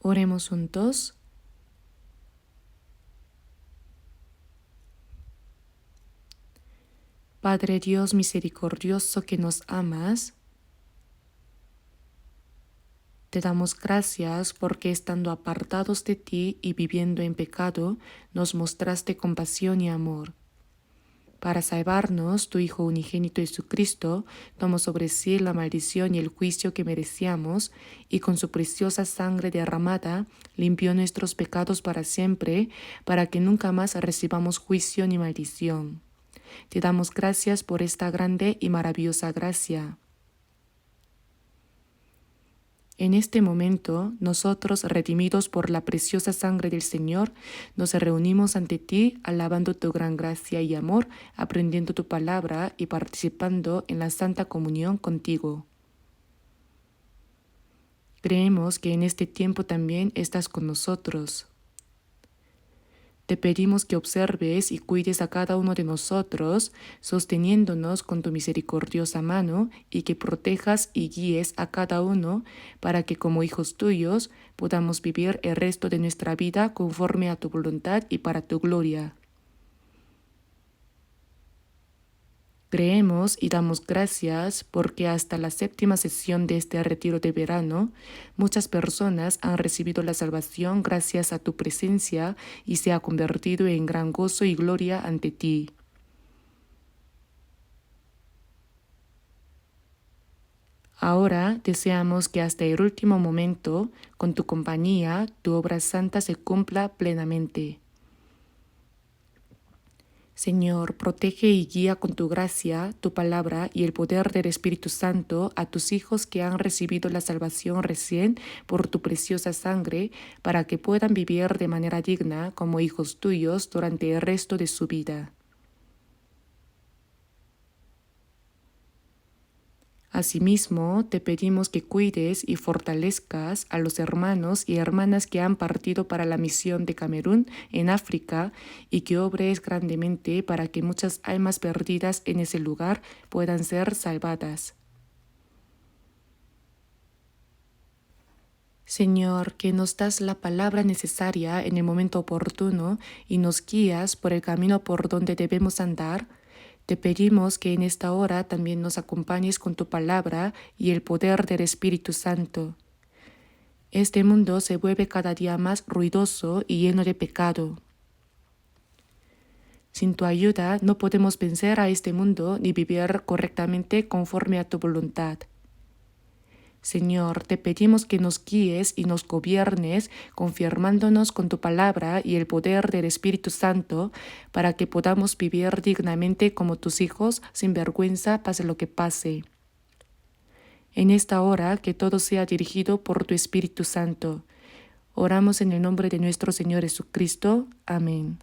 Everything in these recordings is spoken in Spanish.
Oremos juntos. Padre Dios misericordioso que nos amas, te damos gracias porque estando apartados de ti y viviendo en pecado, nos mostraste compasión y amor. Para salvarnos, tu Hijo unigénito Jesucristo tomó sobre sí la maldición y el juicio que merecíamos, y con su preciosa sangre derramada limpió nuestros pecados para siempre, para que nunca más recibamos juicio ni maldición. Te damos gracias por esta grande y maravillosa gracia. En este momento, nosotros, redimidos por la preciosa sangre del Señor, nos reunimos ante ti, alabando tu gran gracia y amor, aprendiendo tu palabra y participando en la Santa Comunión contigo. Creemos que en este tiempo también estás con nosotros. Te pedimos que observes y cuides a cada uno de nosotros, sosteniéndonos con tu misericordiosa mano, y que protejas y guíes a cada uno para que como hijos tuyos podamos vivir el resto de nuestra vida conforme a tu voluntad y para tu gloria. Creemos y damos gracias porque hasta la 7ª sesión de este retiro de verano, muchas personas han recibido la salvación gracias a tu presencia y se ha convertido en gran gozo y gloria ante ti. Ahora deseamos que hasta el último momento, con tu compañía, tu obra santa se cumpla plenamente. Señor, protege y guía con tu gracia, tu palabra y el poder del Espíritu Santo a tus hijos que han recibido la salvación recién por tu preciosa sangre, para que puedan vivir de manera digna como hijos tuyos durante el resto de su vida. Asimismo, te pedimos que cuides y fortalezcas a los hermanos y hermanas que han partido para la misión de Camerún en África, y que obres grandemente para que muchas almas perdidas en ese lugar puedan ser salvadas. Señor, que nos das la palabra necesaria en el momento oportuno y nos guías por el camino por donde debemos andar, te pedimos que en esta hora también nos acompañes con tu palabra y el poder del Espíritu Santo. Este mundo se vuelve cada día más ruidoso y lleno de pecado. Sin tu ayuda no podemos vencer a este mundo ni vivir correctamente conforme a tu voluntad. Señor, te pedimos que nos guíes y nos gobiernes, confirmándonos con tu palabra y el poder del Espíritu Santo, para que podamos vivir dignamente como tus hijos, sin vergüenza, pase lo que pase. En esta hora, que todo sea dirigido por tu Espíritu Santo. Oramos en el nombre de nuestro Señor Jesucristo. Amén.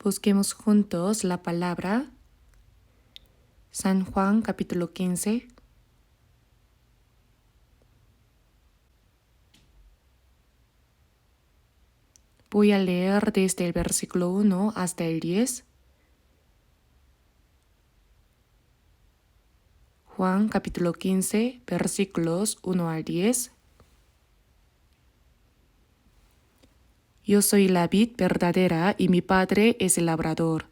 Busquemos juntos la palabra San Juan capítulo 15. Voy a leer desde el versículo 1 hasta el 10. Juan capítulo 15, versículos 1 al 10. Yo soy la vid verdadera y mi Padre es el labrador.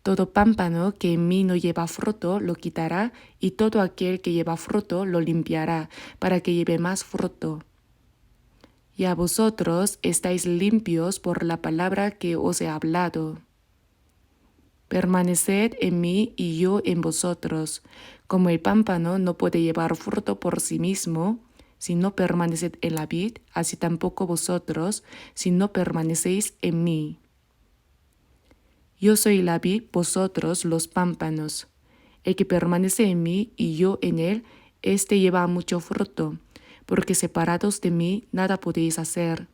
Todo pámpano que en mí no lleva fruto lo quitará, y todo aquel que lleva fruto lo limpiará, para que lleve más fruto. Y a vosotros estáis limpios por la palabra que os he hablado. Permaneced en mí y yo en vosotros. Como el pámpano no puede llevar fruto por sí mismo, si no permaneced en la vid, así tampoco vosotros, si no permanecéis en mí. Yo soy la vid, vosotros los pámpanos. El que permanece en mí y yo en él, éste lleva mucho fruto, porque separados de mí nada podéis hacer.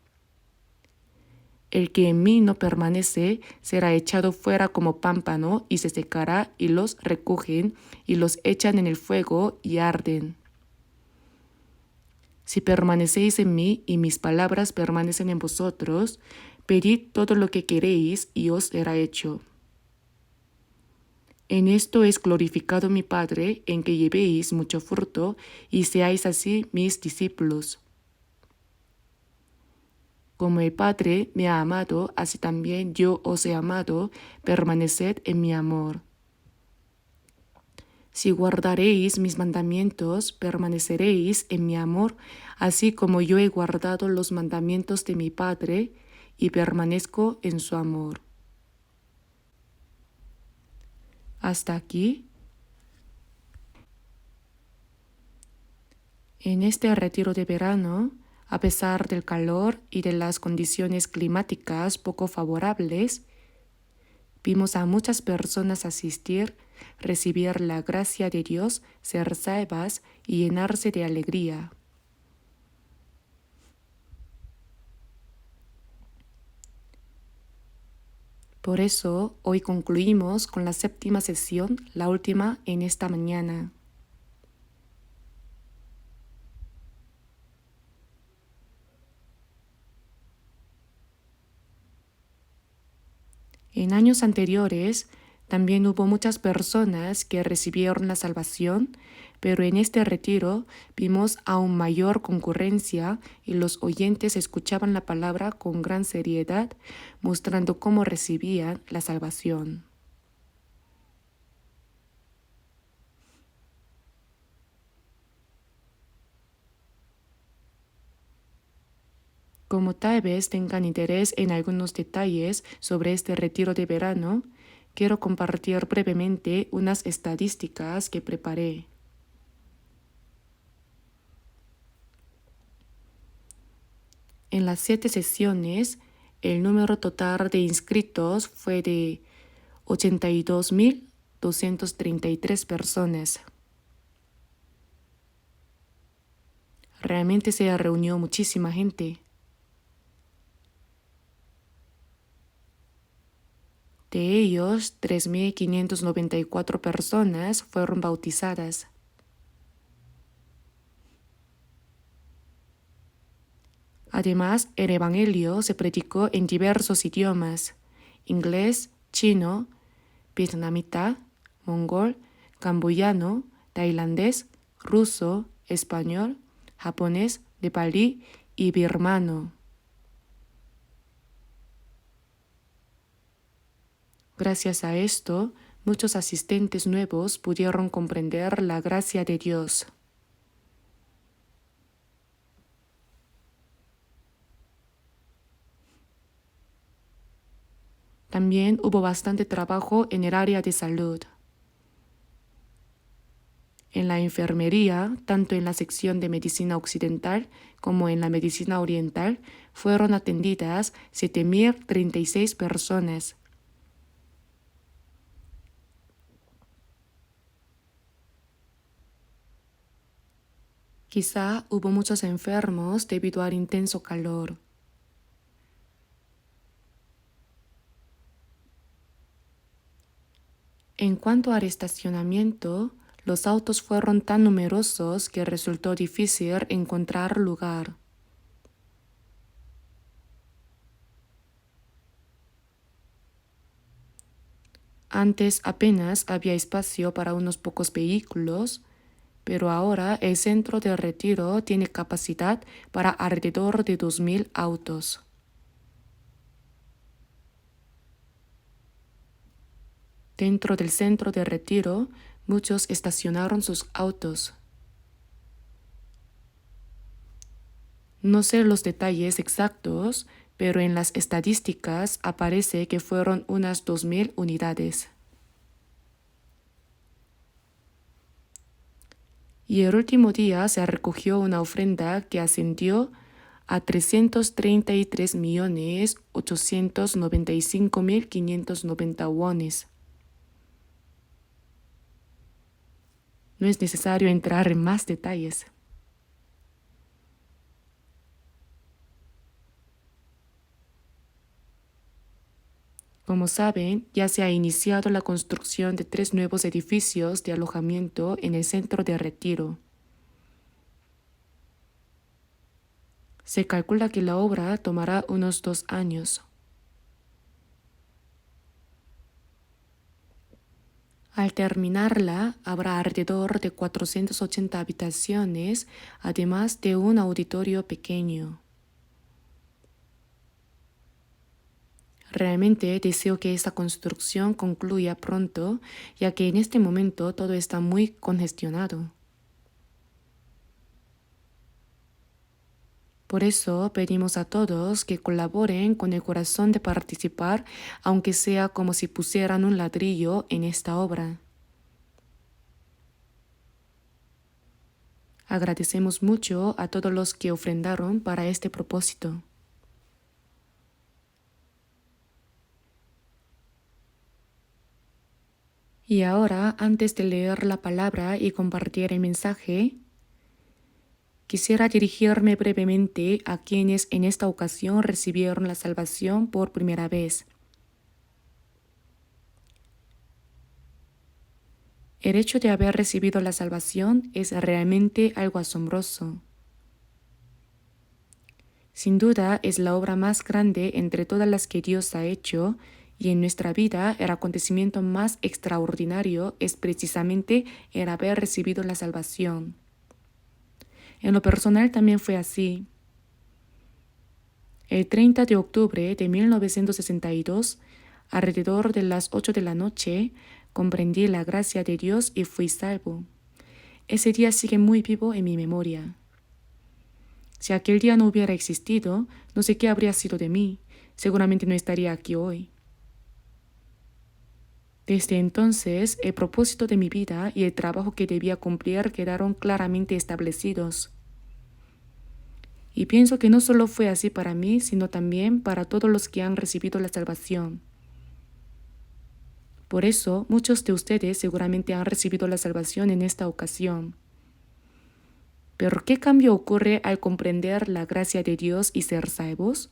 El que en mí no permanece será echado fuera como pámpano y se secará, y los recogen y los echan en el fuego y arden. Si permanecéis en mí y mis palabras permanecen en vosotros, pedid todo lo que queréis y os será hecho. En esto es glorificado mi Padre, en que llevéis mucho fruto y seáis así mis discípulos. Como el Padre me ha amado, así también yo os he amado, permaneced en mi amor. Si guardaréis mis mandamientos, permaneceréis en mi amor, así como yo he guardado los mandamientos de mi Padre y permanezco en su amor. Hasta aquí. En este retiro de verano, a pesar del calor y de las condiciones climáticas poco favorables, vimos a muchas personas asistir, recibir la gracia de Dios, ser salvas y llenarse de alegría. Por eso, hoy concluimos con la 7ª sesión, la última en esta mañana. En años anteriores, también hubo muchas personas que recibieron la salvación, pero en este retiro vimos aún mayor concurrencia y los oyentes escuchaban la palabra con gran seriedad, mostrando cómo recibían la salvación. Como tal vez tengan interés en algunos detalles sobre este retiro de verano, quiero compartir brevemente unas estadísticas que preparé. En las 7 sesiones, el número total de inscritos fue de 82.233 personas. Realmente se reunió muchísima gente. De ellos, 3.594 personas fueron bautizadas. Además, el Evangelio se predicó en diversos idiomas: inglés, chino, vietnamita, mongol, camboyano, tailandés, ruso, español, japonés, nepalí y birmano. Gracias a esto, muchos asistentes nuevos pudieron comprender la gracia de Dios. También hubo bastante trabajo en el área de salud. En la enfermería, tanto en la sección de medicina occidental como en la medicina oriental, fueron atendidas 7.036 personas. Quizá hubo muchos enfermos debido al intenso calor. En cuanto al estacionamiento, los autos fueron tan numerosos que resultó difícil encontrar lugar. Antes apenas había espacio para unos pocos vehículos, pero ahora el centro de retiro tiene capacidad para alrededor de 2.000 autos. Dentro del centro de retiro, muchos estacionaron sus autos. No sé los detalles exactos, pero en las estadísticas aparece que fueron unas 2.000 unidades. Y el último día se recogió una ofrenda que ascendió a 333.895.590 wones. No es necesario entrar en más detalles. Como saben, ya se ha iniciado la construcción de 3 nuevos edificios de alojamiento en el centro de retiro. Se calcula que la obra tomará unos 2 años. Al terminarla, habrá alrededor de 480 habitaciones, además de un auditorio pequeño. Realmente deseo que esta construcción concluya pronto, ya que en este momento todo está muy congestionado. Por eso pedimos a todos que colaboren con el corazón de participar, aunque sea como si pusieran un ladrillo en esta obra. Agradecemos mucho a todos los que ofrendaron para este propósito. Y ahora, antes de leer la palabra y compartir el mensaje, quisiera dirigirme brevemente a quienes en esta ocasión recibieron la salvación por primera vez. El hecho de haber recibido la salvación es realmente algo asombroso. Sin duda es la obra más grande entre todas las que Dios ha hecho, y en nuestra vida el acontecimiento más extraordinario es precisamente el haber recibido la salvación. En lo personal también fue así. El 30 de octubre de 1962, alrededor de las 8 de la noche, comprendí la gracia de Dios y fui salvo. Ese día sigue muy vivo en mi memoria. Si aquel día no hubiera existido, no sé qué habría sido de mí. Seguramente no estaría aquí hoy. Desde entonces, el propósito de mi vida y el trabajo que debía cumplir quedaron claramente establecidos. Y pienso que no solo fue así para mí, sino también para todos los que han recibido la salvación. Por eso, muchos de ustedes seguramente han recibido la salvación en esta ocasión. Pero ¿qué cambio ocurre al comprender la gracia de Dios y ser salvos?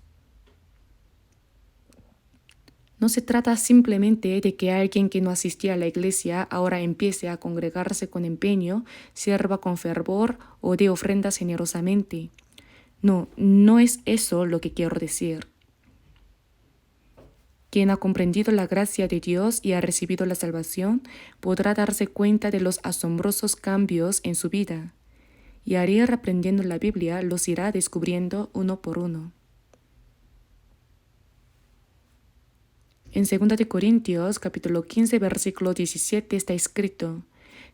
No se trata simplemente de que alguien que no asistía a la iglesia ahora empiece a congregarse con empeño, sirva con fervor o dé ofrendas generosamente. No, no es eso lo que quiero decir. Quien ha comprendido la gracia de Dios y ha recibido la salvación podrá darse cuenta de los asombrosos cambios en su vida, y al ir aprendiendo la Biblia los irá descubriendo uno por uno. En 2 de Corintios, capítulo 15, versículo 17 está escrito: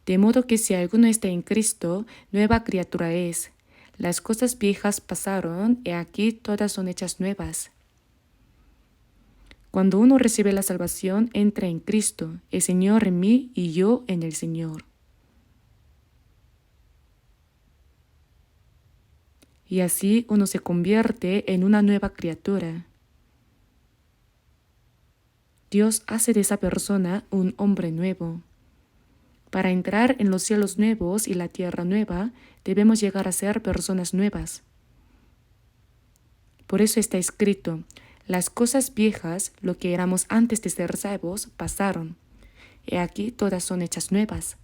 de modo que si alguno está en Cristo, nueva criatura es. Las cosas viejas pasaron, y aquí todas son hechas nuevas. Cuando uno recibe la salvación, entra en Cristo, el Señor en mí y yo en el Señor. Y así uno se convierte en una nueva criatura. Dios hace de esa persona un hombre nuevo. Para entrar en los cielos nuevos y la tierra nueva, debemos llegar a ser personas nuevas. Por eso está escrito: las cosas viejas, lo que éramos antes de ser salvos, pasaron. he aquí todas son hechas nuevas.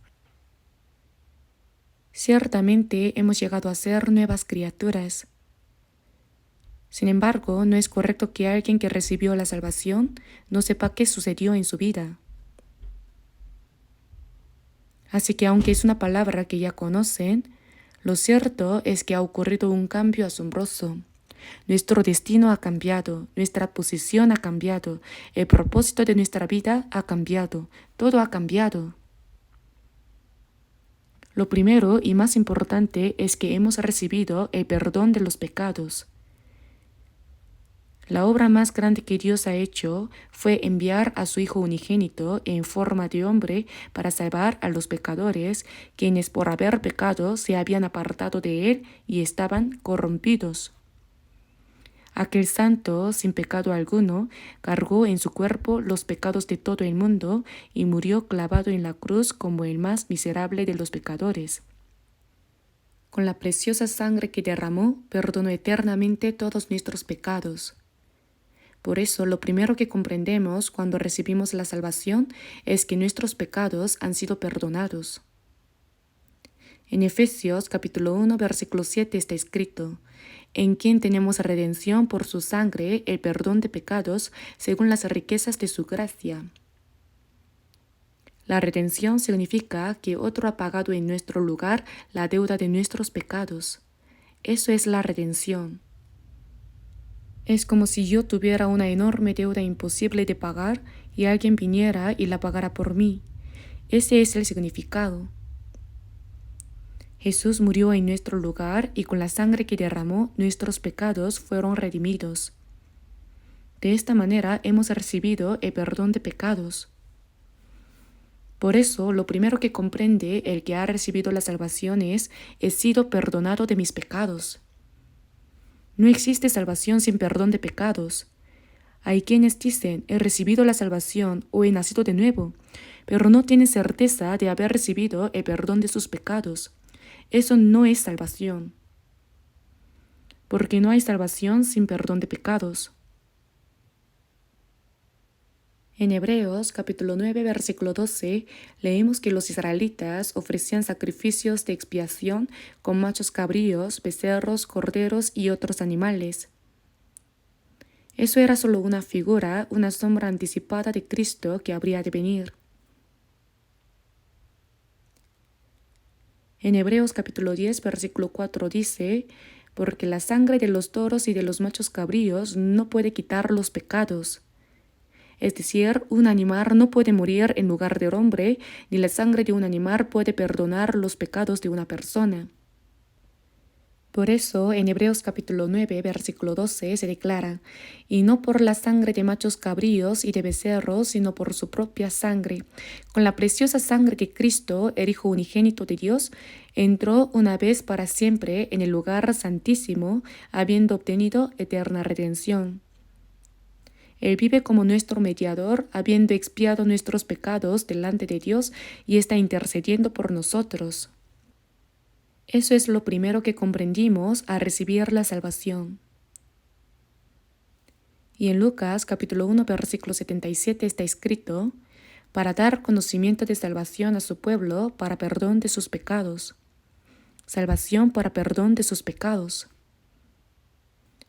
Ciertamente hemos llegado a ser nuevas criaturas. Sin embargo, no es correcto que alguien que recibió la salvación no sepa qué sucedió en su vida. Así que aunque es una palabra que ya conocen, lo cierto es que ha ocurrido un cambio asombroso. Nuestro destino ha cambiado, nuestra posición ha cambiado, el propósito de nuestra vida ha cambiado, todo ha cambiado. Lo primero y más importante es que hemos recibido el perdón de los pecados. La obra más grande que Dios ha hecho fue enviar a su Hijo unigénito en forma de hombre para salvar a los pecadores, quienes por haber pecado se habían apartado de Él y estaban corrompidos. Aquel santo, sin pecado alguno, cargó en su cuerpo los pecados de todo el mundo y murió clavado en la cruz como el más miserable de los pecadores. Con la preciosa sangre que derramó, perdonó eternamente todos nuestros pecados. Por eso, lo primero que comprendemos cuando recibimos la salvación es que nuestros pecados han sido perdonados. En Efesios capítulo 1, versículo 7 está escrito: en quien tenemos redención por su sangre, el perdón de pecados, según las riquezas de su gracia. La redención significa que otro ha pagado en nuestro lugar la deuda de nuestros pecados. Eso es la redención. Es como si yo tuviera una enorme deuda imposible de pagar y alguien viniera y la pagara por mí. Ese es el significado. Jesús murió en nuestro lugar y con la sangre que derramó, nuestros pecados fueron redimidos. De esta manera hemos recibido el perdón de pecados. Por eso, lo primero que comprende el que ha recibido la salvación es: he sido perdonado de mis pecados. No existe salvación sin perdón de pecados. Hay quienes dicen: he recibido la salvación o he nacido de nuevo, pero no tienen certeza de haber recibido el perdón de sus pecados. Eso no es salvación, porque no hay salvación sin perdón de pecados. En Hebreos capítulo 9, versículo 12, leemos que los israelitas ofrecían sacrificios de expiación con machos cabríos, becerros, corderos y otros animales. Eso era solo una figura, una sombra anticipada de Cristo que habría de venir. En Hebreos capítulo 10, versículo 4 dice: porque la sangre de los toros y de los machos cabríos no puede quitar los pecados. Es decir, un animal no puede morir en lugar del hombre, ni la sangre de un animal puede perdonar los pecados de una persona. Por eso, en Hebreos capítulo 9, versículo 12 se declara: y no por la sangre de machos cabríos y de becerros, sino por su propia sangre, con la preciosa sangre de Cristo, el Hijo unigénito de Dios, entró una vez para siempre en el lugar santísimo, habiendo obtenido eterna redención. Él vive como nuestro mediador, habiendo expiado nuestros pecados delante de Dios y está intercediendo por nosotros. Eso es lo primero que comprendimos al recibir la salvación. Y en Lucas capítulo 1, versículo 77 está escrito: para dar conocimiento de salvación a su pueblo para perdón de sus pecados. Salvación para perdón de sus pecados.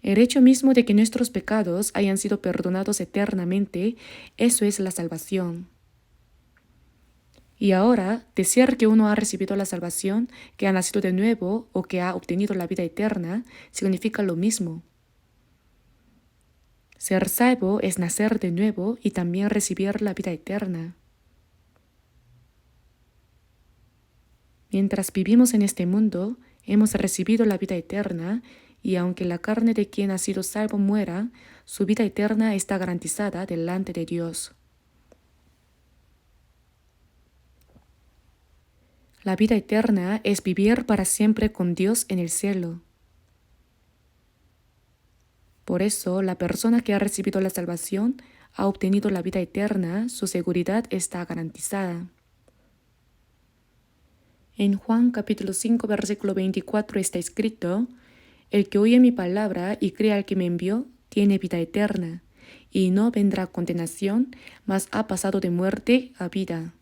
El hecho mismo de que nuestros pecados hayan sido perdonados eternamente, eso es la salvación. Y ahora, decir que uno ha recibido la salvación, que ha nacido de nuevo o que ha obtenido la vida eterna, significa lo mismo. Ser salvo es nacer de nuevo y también recibir la vida eterna. Mientras vivimos en este mundo, hemos recibido la vida eterna, y aunque la carne de quien ha sido salvo muera, su vida eterna está garantizada delante de Dios. La vida eterna es vivir para siempre con Dios en el cielo. Por eso, la persona que ha recibido la salvación ha obtenido la vida eterna, su seguridad está garantizada. En Juan capítulo 5, versículo 24 está escrito: el que oye mi palabra y cree al que me envió, tiene vida eterna, y no vendrá condenación, mas ha pasado de muerte a vida.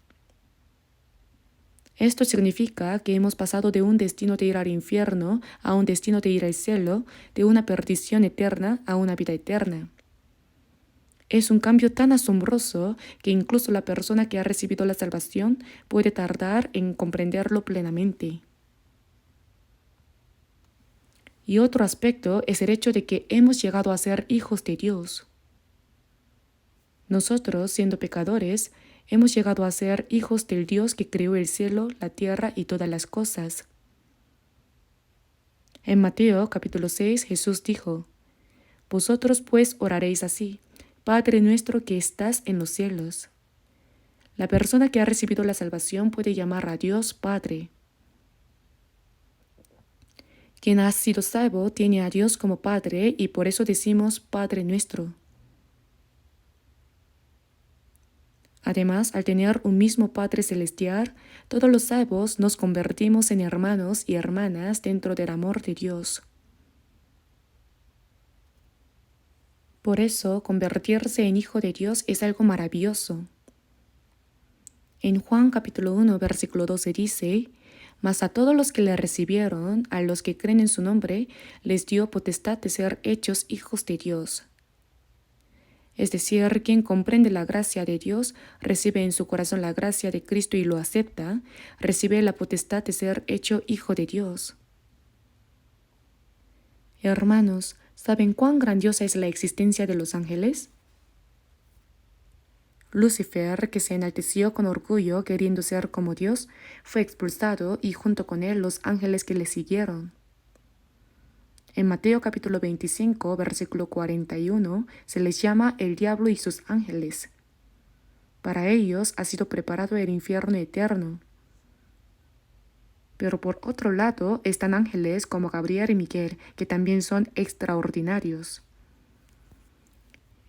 Esto significa que hemos pasado de un destino de ir al infierno a un destino de ir al cielo, de una perdición eterna a una vida eterna. Es un cambio tan asombroso que incluso la persona que ha recibido la salvación puede tardar en comprenderlo plenamente. Y otro aspecto es el hecho de que hemos llegado a ser hijos de Dios. Nosotros, siendo pecadores, hemos llegado a ser hijos del Dios que creó el cielo, la tierra y todas las cosas. En Mateo capítulo 6 Jesús dijo: Vosotros pues oraréis así: Padre nuestro que estás en los cielos. La persona que ha recibido la salvación puede llamar a Dios Padre. Quien ha sido salvo tiene a Dios como Padre y por eso decimos Padre nuestro. Además, al tener un mismo Padre celestial, todos los salvos nos convertimos en hermanos y hermanas dentro del amor de Dios. Por eso, convertirse en hijo de Dios es algo maravilloso. En Juan capítulo 1, versículo 12 dice: Mas a todos los que le recibieron, a los que creen en su nombre, les dio potestad de ser hechos hijos de Dios. Es decir, quien comprende la gracia de Dios, recibe en su corazón la gracia de Cristo y lo acepta, recibe la potestad de ser hecho hijo de Dios. Hermanos, ¿saben cuán grandiosa es la existencia de los ángeles? Lucifer, que se enalteció con orgullo queriendo ser como Dios, fue expulsado y junto con él los ángeles que le siguieron. En Mateo capítulo 25, versículo 41, se les llama el diablo y sus ángeles. Para ellos ha sido preparado el infierno eterno. Pero por otro lado están ángeles como Gabriel y Miguel, que también son extraordinarios.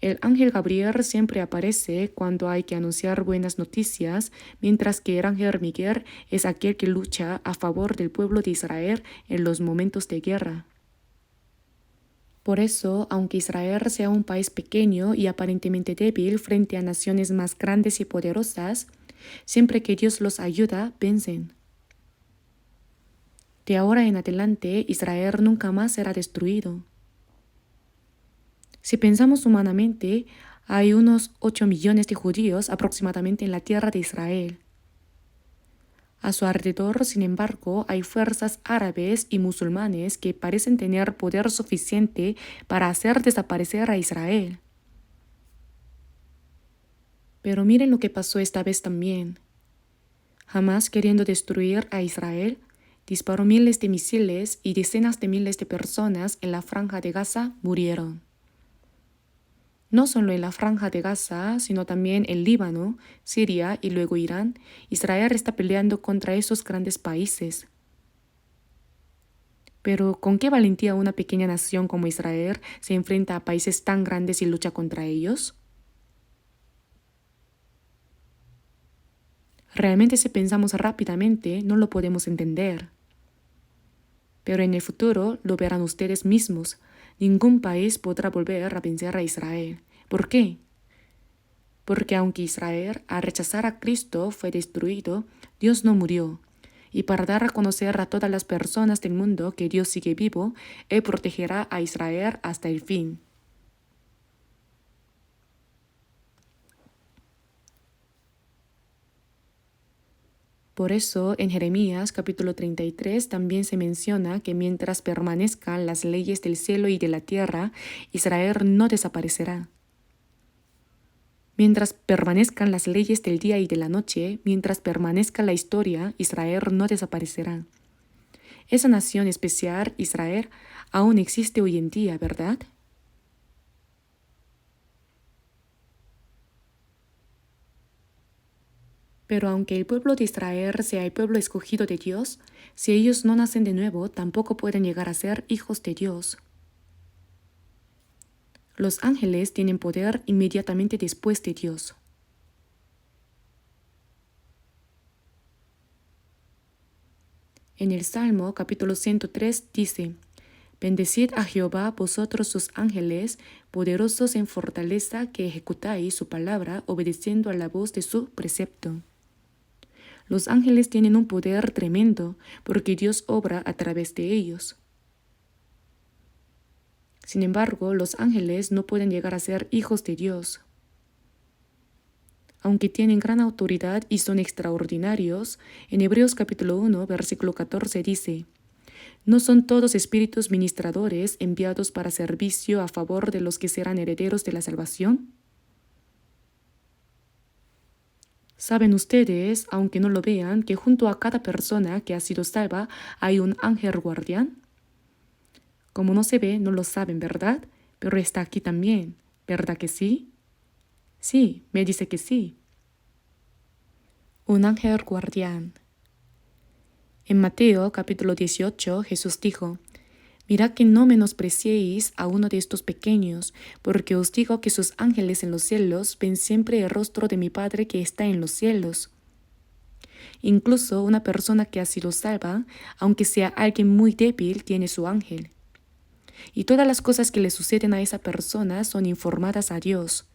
El ángel Gabriel siempre aparece cuando hay que anunciar buenas noticias, mientras que el ángel Miguel es aquel que lucha a favor del pueblo de Israel en los momentos de guerra. Por eso, aunque Israel sea un país pequeño y aparentemente débil frente a naciones más grandes y poderosas, siempre que Dios los ayuda, vencen. De ahora en adelante, Israel nunca más será destruido. Si pensamos humanamente, hay unos 8 millones de judíos aproximadamente en la tierra de Israel. A su alrededor, sin embargo, hay fuerzas árabes y musulmanes que parecen tener poder suficiente para hacer desaparecer a Israel. Pero miren lo que pasó esta vez también. Hamás, queriendo destruir a Israel, disparó miles de misiles y decenas de miles de personas en la franja de Gaza murieron. No solo en la franja de Gaza, sino también en Líbano, Siria y luego Irán, Israel está peleando contra esos grandes países. Pero ¿con qué valentía una pequeña nación como Israel se enfrenta a países tan grandes y lucha contra ellos? Realmente, si pensamos rápidamente, no lo podemos entender. Pero en el futuro lo verán ustedes mismos. Ningún país podrá volver a vencer a Israel. ¿Por qué? Porque aunque Israel, al rechazar a Cristo, fue destruido, Dios no murió. Y para dar a conocer a todas las personas del mundo que Dios sigue vivo, Él protegerá a Israel hasta el fin. Por eso, en Jeremías capítulo 33 también se menciona que mientras permanezcan las leyes del cielo y de la tierra, Israel no desaparecerá. Mientras permanezcan las leyes del día y de la noche, mientras permanezca la historia, Israel no desaparecerá. Esa nación especial, Israel, aún existe hoy en día, ¿verdad? Pero aunque el pueblo de Israel sea el pueblo escogido de Dios, si ellos no nacen de nuevo, tampoco pueden llegar a ser hijos de Dios. Los ángeles tienen poder inmediatamente después de Dios. En el Salmo capítulo 103 dice: Bendecid a Jehová vosotros sus ángeles, poderosos en fortaleza que ejecutáis su palabra obedeciendo a la voz de su precepto. Los ángeles tienen un poder tremendo porque Dios obra a través de ellos. Sin embargo, los ángeles no pueden llegar a ser hijos de Dios. Aunque tienen gran autoridad y son extraordinarios, en Hebreos capítulo 1, versículo 14 dice: ¿No son todos espíritus ministradores enviados para servicio a favor de los que serán herederos de la salvación? ¿Saben ustedes, aunque no lo vean, que junto a cada persona que ha sido salva hay un ángel guardián? Como no se ve, no lo saben, ¿verdad? Pero está aquí también, ¿verdad que sí? Sí, me dice que sí. Un ángel guardián. En Mateo capítulo 18, Jesús dijo: Mirad que no menospreciéis a uno de estos pequeños, porque os digo que sus ángeles en los cielos ven siempre el rostro de mi Padre que está en los cielos. Incluso una persona que ha sido salva, aunque sea alguien muy débil, tiene su ángel. Y todas las cosas que le suceden a esa persona son informadas a Dios.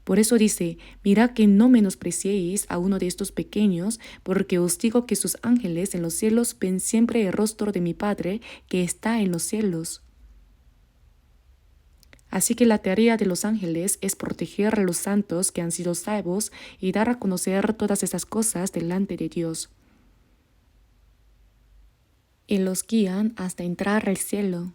Por eso dice: mirad que no menospreciéis a uno de estos pequeños, porque os digo que sus ángeles en los cielos ven siempre el rostro de mi Padre que está en los cielos. Así que la tarea de los ángeles es proteger a los santos que han sido salvos y dar a conocer todas esas cosas delante de Dios. Y los guían hasta entrar al cielo.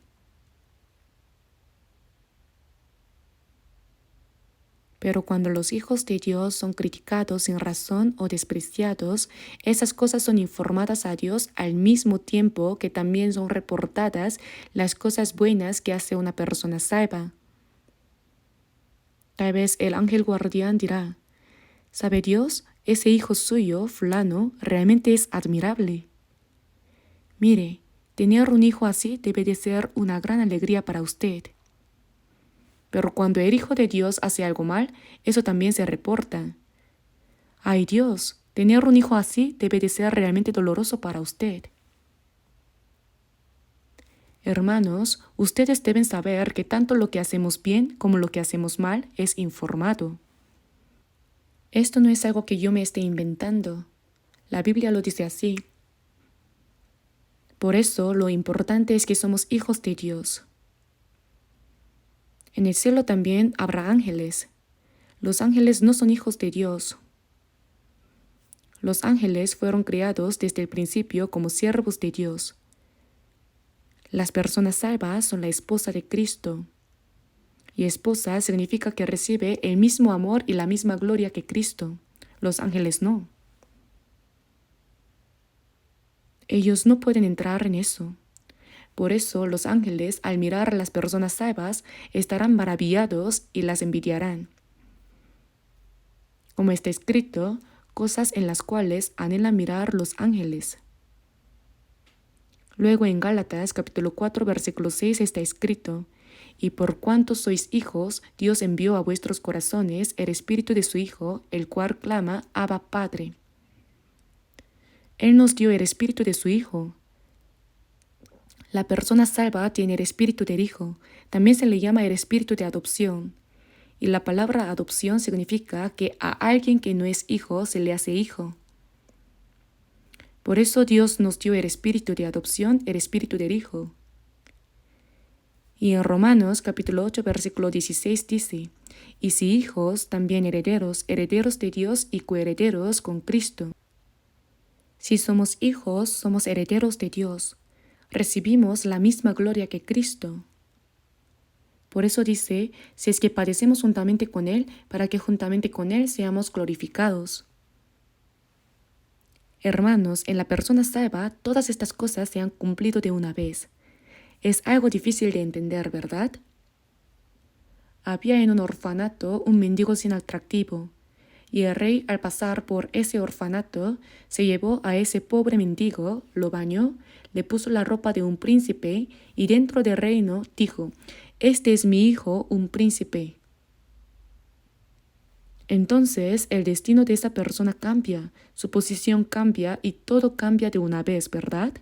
Pero cuando los hijos de Dios son criticados sin razón o despreciados, esas cosas son informadas a Dios al mismo tiempo que también son reportadas las cosas buenas que hace una persona salva. Tal vez el ángel guardián dirá: ¿sabe Dios? Ese hijo suyo, fulano, realmente es admirable. Mire, tener un hijo así debe de ser una gran alegría para usted. Pero cuando el Hijo de Dios hace algo mal, eso también se reporta. ¡Ay Dios! Tener un hijo así debe de ser realmente doloroso para usted. Hermanos, ustedes deben saber que tanto lo que hacemos bien como lo que hacemos mal es informado. Esto no es algo que yo me esté inventando. La Biblia lo dice así. Por eso, lo importante es que somos hijos de Dios. En el cielo también habrá ángeles. Los ángeles no son hijos de Dios. Los ángeles fueron creados desde el principio como siervos de Dios. Las personas salvas son la esposa de Cristo. Y esposa significa que recibe el mismo amor y la misma gloria que Cristo. Los ángeles no. Ellos no pueden entrar en eso. Por eso los ángeles, al mirar a las personas salvas, estarán maravillados y las envidiarán. Como está escrito, cosas en las cuales anhelan mirar los ángeles. Luego en Gálatas capítulo 4 versículo 6 está escrito: y por cuanto sois hijos, Dios envió a vuestros corazones el espíritu de su Hijo, el cual clama: Abba, Padre. Él nos dio el espíritu de su Hijo. La persona salva tiene el espíritu del Hijo. También se le llama el espíritu de adopción. Y la palabra adopción significa que a alguien que no es hijo se le hace hijo. Por eso Dios nos dio el espíritu de adopción, el espíritu del Hijo. Y en Romanos capítulo 8 versículo 16 dice: y si hijos, también herederos, herederos de Dios y coherederos con Cristo. Si somos hijos, somos herederos de Dios. Recibimos la misma gloria que Cristo. Por eso dice: si es que padecemos juntamente con Él, para que juntamente con Él seamos glorificados. Hermanos, en la persona salva, todas estas cosas se han cumplido de una vez. Es algo difícil de entender, ¿verdad? Había en un orfanato un mendigo sin atractivo, y el rey, al pasar por ese orfanato, se llevó a ese pobre mendigo, lo bañó, le puso la ropa de un príncipe, y dentro del reino dijo: este es mi hijo, un príncipe. Entonces el destino de esa persona cambia, su posición cambia y todo cambia de una vez, ¿verdad?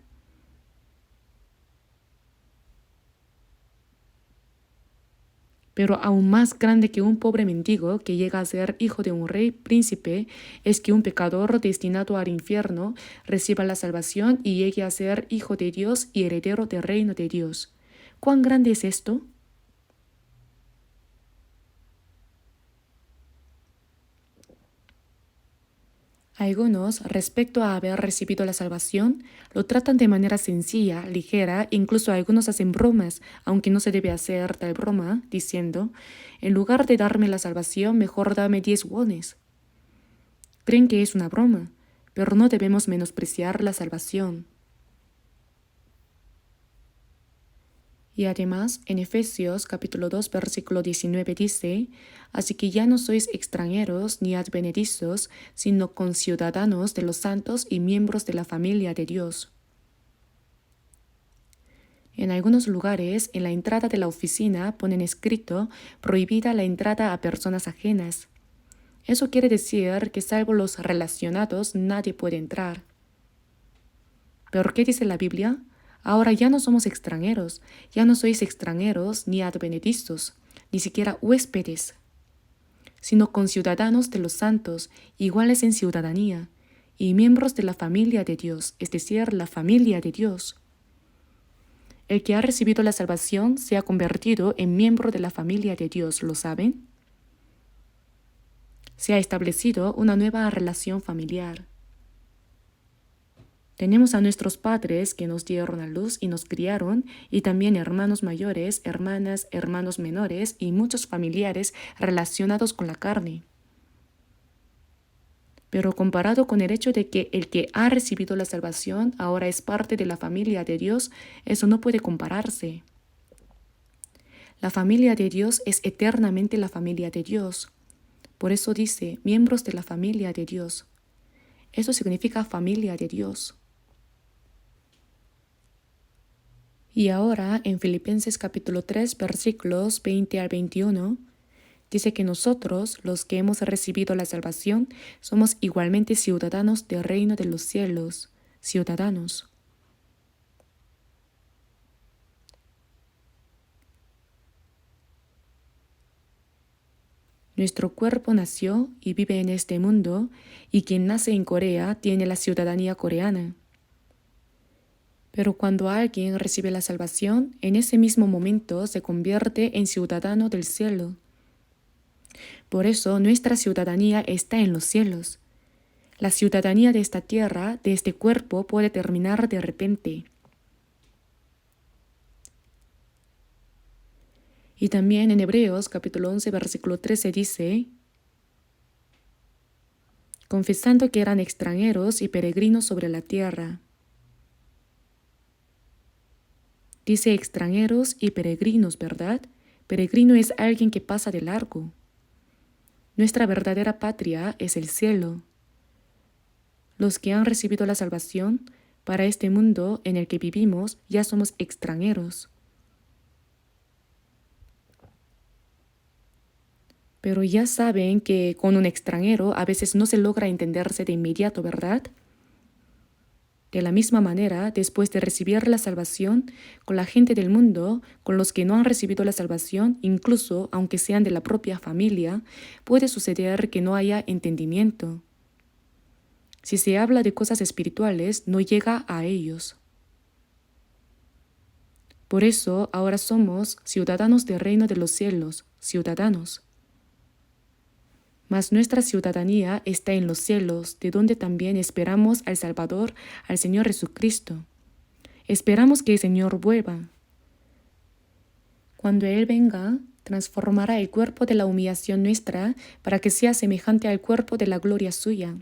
Pero aún más grande que un pobre mendigo que llega a ser hijo de un rey príncipe es que un pecador destinado al infierno reciba la salvación y llegue a ser hijo de Dios y heredero del reino de Dios. ¿Cuán grande es esto? Algunos, respecto a haber recibido la salvación, lo tratan de manera sencilla, ligera, incluso algunos hacen bromas, aunque no se debe hacer tal broma, diciendo, en lugar de darme la salvación, mejor dame 10 wones. Creen que es una broma, pero no debemos menospreciar la salvación. Y además, en Efesios capítulo 2, versículo 19 dice, así que ya no sois extranjeros ni advenedizos, sino conciudadanos de los santos y miembros de la familia de Dios. En algunos lugares, en la entrada de la oficina ponen escrito, prohibida la entrada a personas ajenas. Eso quiere decir que salvo los relacionados, nadie puede entrar. ¿Pero qué dice la Biblia? Ahora ya no somos extranjeros, ya no sois extranjeros ni advenedizos, ni siquiera huéspedes, sino conciudadanos de los santos, iguales en ciudadanía, y miembros de la familia de Dios, es decir, la familia de Dios. El que ha recibido la salvación se ha convertido en miembro de la familia de Dios, ¿lo saben? Se ha establecido una nueva relación familiar. Tenemos a nuestros padres que nos dieron a luz y nos criaron, y también hermanos mayores, hermanas, hermanos menores y muchos familiares relacionados con la carne. Pero comparado con el hecho de que el que ha recibido la salvación ahora es parte de la familia de Dios, eso no puede compararse. La familia de Dios es eternamente la familia de Dios. Por eso dice, miembros de la familia de Dios. Eso significa familia de Dios. Y ahora en Filipenses capítulo 3 versículos 20 al 21, dice que nosotros, los que hemos recibido la salvación, somos igualmente ciudadanos del reino de los cielos, ciudadanos. Nuestro cuerpo nació y vive en este mundo, y quien nace en Corea tiene la ciudadanía coreana. Pero cuando alguien recibe la salvación, en ese mismo momento se convierte en ciudadano del cielo. Por eso nuestra ciudadanía está en los cielos. La ciudadanía de esta tierra, de este cuerpo, puede terminar de repente. Y también en Hebreos capítulo 11 versículo 13 dice, confesando que eran extranjeros y peregrinos sobre la tierra. Dice extranjeros y peregrinos, ¿verdad? Peregrino es alguien que pasa de largo. Nuestra verdadera patria es el cielo. Los que han recibido la salvación, para este mundo en el que vivimos, ya somos extranjeros. Pero ya saben que con un extranjero a veces no se logra entenderse de inmediato, ¿verdad? De la misma manera, después de recibir la salvación, con la gente del mundo, con los que no han recibido la salvación, incluso aunque sean de la propia familia, puede suceder que no haya entendimiento. Si se habla de cosas espirituales, no llega a ellos. Por eso ahora somos ciudadanos del reino de los cielos, ciudadanos. Mas nuestra ciudadanía está en los cielos, de donde también esperamos al Salvador, al Señor Jesucristo. Esperamos que el Señor vuelva. Cuando Él venga, transformará el cuerpo de la humillación nuestra para que sea semejante al cuerpo de la gloria suya.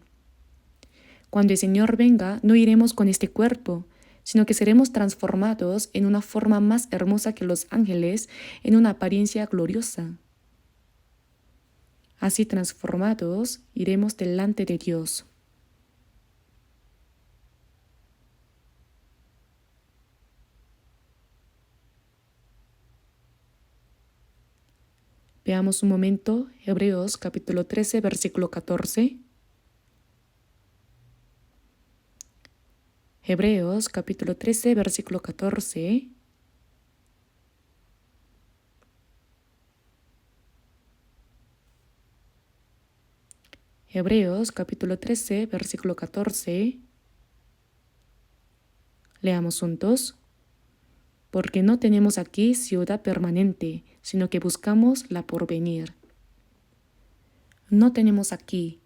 Cuando el Señor venga, no iremos con este cuerpo, sino que seremos transformados en una forma más hermosa que los ángeles, en una apariencia gloriosa. Así transformados, iremos delante de Dios. Veamos un momento Hebreos capítulo 13, versículo 14. Hebreos capítulo 13, versículo 14. Hebreos capítulo 13, versículo 14. Leamos juntos. Porque no tenemos aquí ciudad permanente, sino que buscamos la porvenir. No tenemos aquí.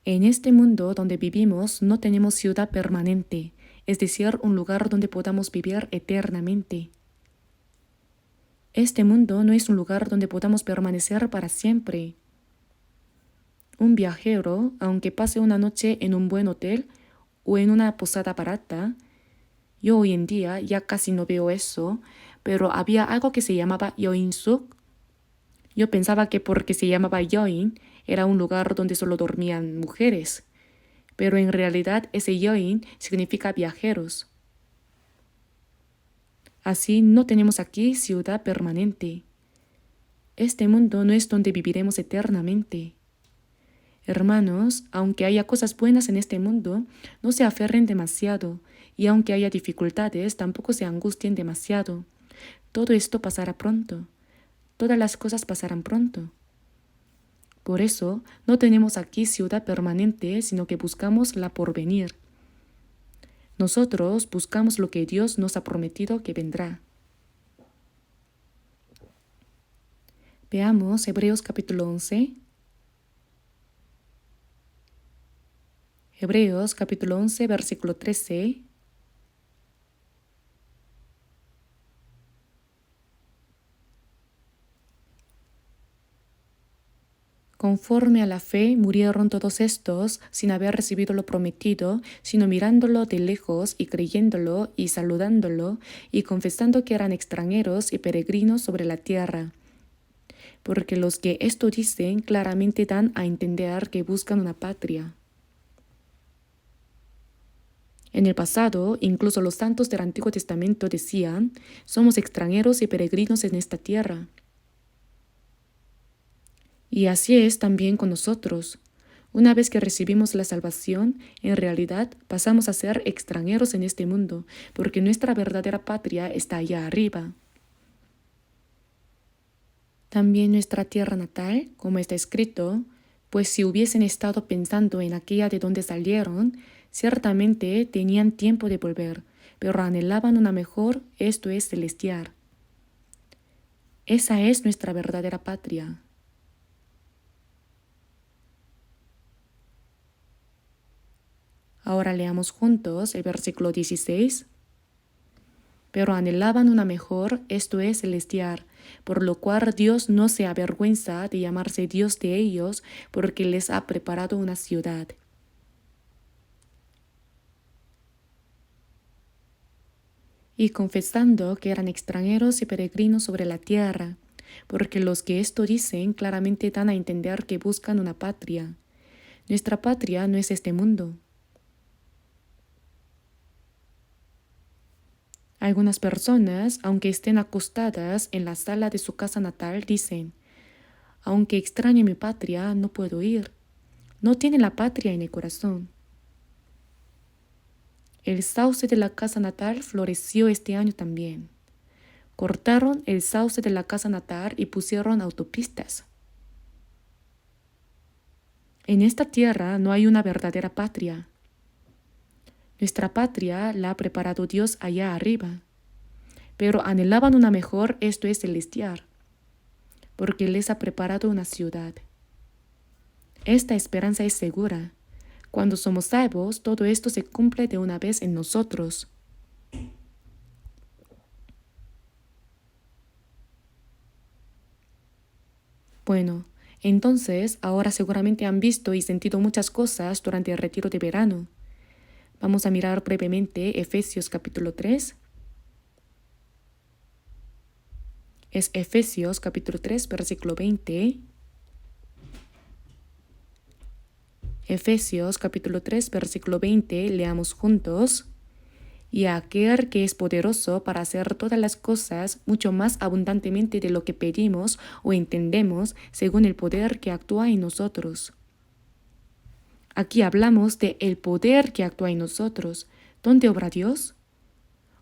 En este mundo donde vivimos no tenemos ciudad permanente, es decir, un lugar donde podamos vivir eternamente. Este mundo no es un lugar donde podamos permanecer para siempre. Un viajero, aunque pase una noche en un buen hotel o en una posada barata, yo hoy en día ya casi no veo eso, pero había algo que se llamaba Yoinsuk. Yo pensaba que porque se llamaba Yoin era un lugar donde solo dormían mujeres, pero en realidad ese Yoin significa viajeros. Así no tenemos aquí ciudad permanente. Este mundo no es donde viviremos eternamente. Hermanos, aunque haya cosas buenas en este mundo, no se aferren demasiado, y aunque haya dificultades, tampoco se angustien demasiado. Todo esto pasará pronto. Todas las cosas pasarán pronto. Por eso, no tenemos aquí ciudad permanente, sino que buscamos la porvenir. Nosotros buscamos lo que Dios nos ha prometido que vendrá. Veamos Hebreos capítulo 11. Hebreos capítulo 11, versículo 13. Conforme a la fe murieron todos estos sin haber recibido lo prometido, sino mirándolo de lejos y creyéndolo y saludándolo y confesando que eran extranjeros y peregrinos sobre la tierra. Porque los que esto dicen claramente dan a entender que buscan una patria. En el pasado, incluso los santos del Antiguo Testamento decían, somos extranjeros y peregrinos en esta tierra. Y así es también con nosotros. Una vez que recibimos la salvación, en realidad pasamos a ser extranjeros en este mundo, porque nuestra verdadera patria está allá arriba. También nuestra tierra natal, como está escrito, pues si hubiesen estado pensando en aquella de donde salieron, ciertamente tenían tiempo de volver, pero anhelaban una mejor, esto es celestial. Esa es nuestra verdadera patria. Ahora leamos juntos el versículo 16. Pero anhelaban una mejor, esto es celestial, por lo cual Dios no se avergüenza de llamarse Dios de ellos, porque les ha preparado una ciudad. Y confesando que eran extranjeros y peregrinos sobre la tierra, porque los que esto dicen claramente dan a entender que buscan una patria. Nuestra patria no es este mundo. Algunas personas, aunque estén acostadas en la sala de su casa natal, dicen, aunque extraño mi patria, no puedo ir. No tiene la patria en el corazón. El sauce de la casa natal floreció este año también. Cortaron el sauce de la casa natal y pusieron autopistas. En esta tierra no hay una verdadera patria. Nuestra patria la ha preparado Dios allá arriba. Pero anhelaban una mejor, esto es celestial, porque les ha preparado una ciudad. Esta esperanza es segura. Cuando somos salvos, todo esto se cumple de una vez en nosotros. Bueno, entonces ahora seguramente han visto y sentido muchas cosas durante el retiro de verano. Vamos a mirar brevemente Efesios capítulo 3. Es Efesios capítulo 3, versículo 20. Efesios capítulo 3, versículo 20, leamos juntos. Y a aquel que es poderoso para hacer todas las cosas mucho más abundantemente de lo que pedimos o entendemos, según el poder que actúa en nosotros. Aquí hablamos de el poder que actúa en nosotros. ¿Dónde obra Dios?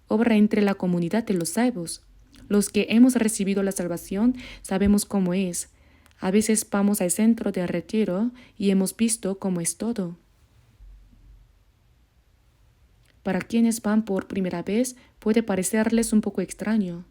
Obra entre la comunidad de los salvos. Los que hemos recibido la salvación sabemos cómo es. A veces vamos al centro de retiro y hemos visto cómo es todo. Para quienes van por primera vez puede parecerles un poco extraño.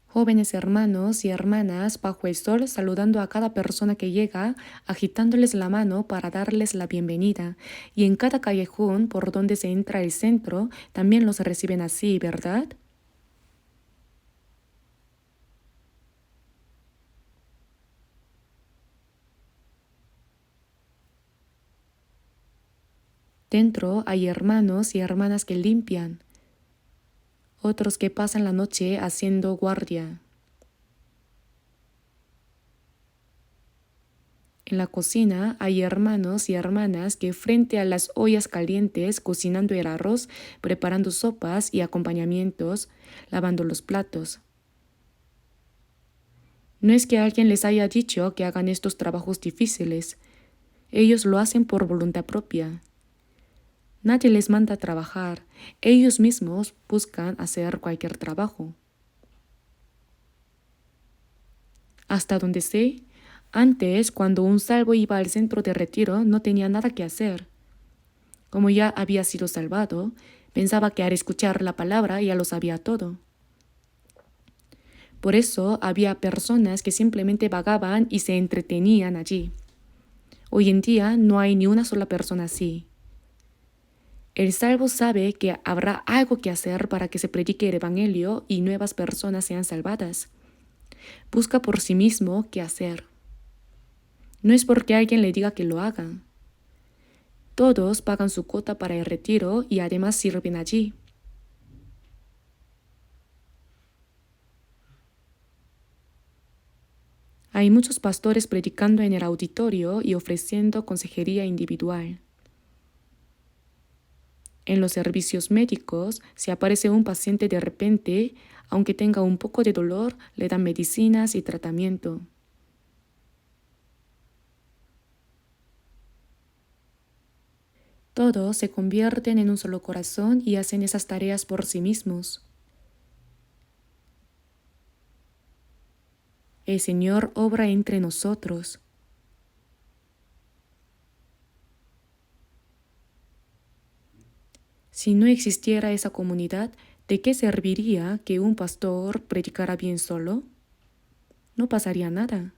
Jóvenes hermanos y hermanas bajo el sol saludando a cada persona que llega, agitándoles la mano para darles la bienvenida, y en cada callejón por donde se entra el centro también los reciben así, ¿verdad? Dentro hay hermanos y hermanas que limpian, otros que pasan la noche haciendo guardia. En la cocina hay hermanos y hermanas que frente a las ollas calientes cocinando el arroz, preparando sopas y acompañamientos, lavando los platos. No es que alguien les haya dicho que hagan estos trabajos difíciles. Ellos lo hacen por voluntad propia. Nadie les manda a trabajar. Ellos mismos buscan hacer cualquier trabajo. Hasta donde sé, antes, cuando un salvo iba al centro de retiro, no tenía nada que hacer. Como ya había sido salvado, pensaba que al escuchar la palabra ya lo sabía todo. Por eso había personas que simplemente vagaban y se entretenían allí. Hoy en día no hay ni una sola persona así. El salvo sabe que habrá algo que hacer para que se predique el Evangelio y nuevas personas sean salvadas. Busca por sí mismo qué hacer. No es porque alguien le diga que lo haga. Todos pagan su cuota para el retiro y además sirven allí. Hay muchos pastores predicando en el auditorio y ofreciendo consejería individual. En los servicios médicos, si aparece un paciente de repente, aunque tenga un poco de dolor, le dan medicinas y tratamiento. Todos se convierten en un solo corazón y hacen esas tareas por sí mismos. El Señor obra entre nosotros. Si no existiera esa comunidad, ¿de qué serviría que un pastor predicara bien solo? No pasaría nada.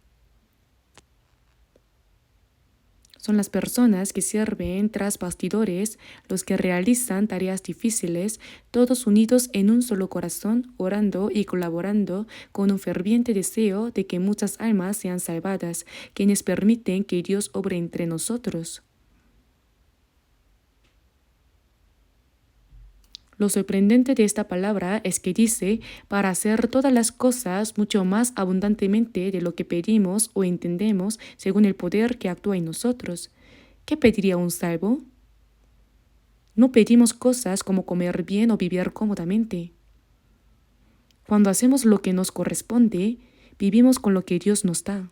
Son las personas que sirven tras bastidores los que realizan tareas difíciles, todos unidos en un solo corazón, orando y colaborando con un ferviente deseo de que muchas almas sean salvadas, quienes permiten que Dios obre entre nosotros. Lo sorprendente de esta palabra es que dice, para hacer todas las cosas mucho más abundantemente de lo que pedimos o entendemos según el poder que actúa en nosotros. ¿Qué pediría un salvo? No pedimos cosas como comer bien o vivir cómodamente. Cuando hacemos lo que nos corresponde, vivimos con lo que Dios nos da.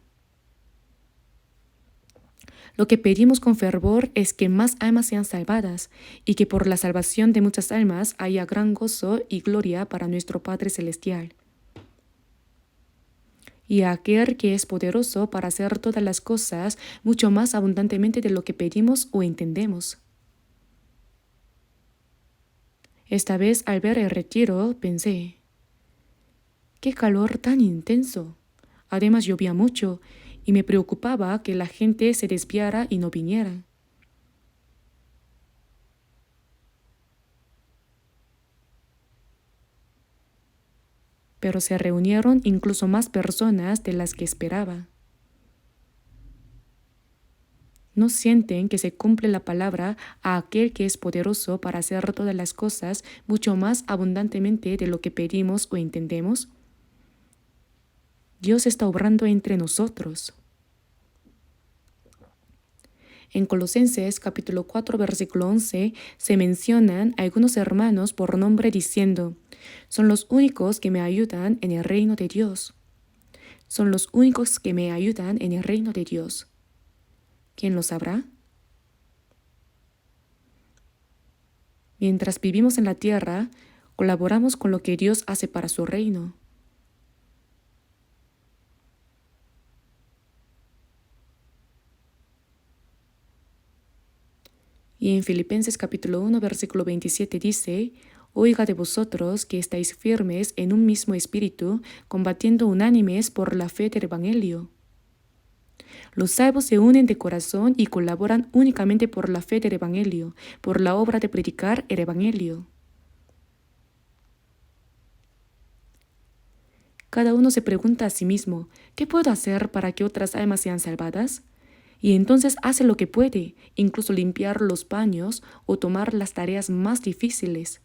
Lo que pedimos con fervor es que más almas sean salvadas y que por la salvación de muchas almas haya gran gozo y gloria para nuestro Padre Celestial. Y a aquel que es poderoso para hacer todas las cosas mucho más abundantemente de lo que pedimos o entendemos. Esta vez al ver el retiro pensé, ¡qué calor tan intenso! Además llovía mucho y me preocupaba que la gente se desviara y no viniera. Pero se reunieron incluso más personas de las que esperaba. ¿No sienten que se cumple la palabra a aquel que es poderoso para hacer todas las cosas mucho más abundantemente de lo que pedimos o entendemos? Dios está obrando entre nosotros. En Colosenses capítulo 4 versículo 11 se mencionan algunos hermanos por nombre diciendo, son los únicos que me ayudan en el reino de Dios. Son los únicos que me ayudan en el reino de Dios. ¿Quién lo sabrá? Mientras vivimos en la tierra, colaboramos con lo que Dios hace para su reino. Y en Filipenses capítulo 1, versículo 27 dice: Oiga de vosotros que estáis firmes en un mismo espíritu, combatiendo unánimes por la fe del Evangelio. Los salvos se unen de corazón y colaboran únicamente por la fe del Evangelio, por la obra de predicar el Evangelio. Cada uno se pregunta a sí mismo: ¿qué puedo hacer para que otras almas sean salvadas? Y entonces hace lo que puede, incluso limpiar los baños o tomar las tareas más difíciles.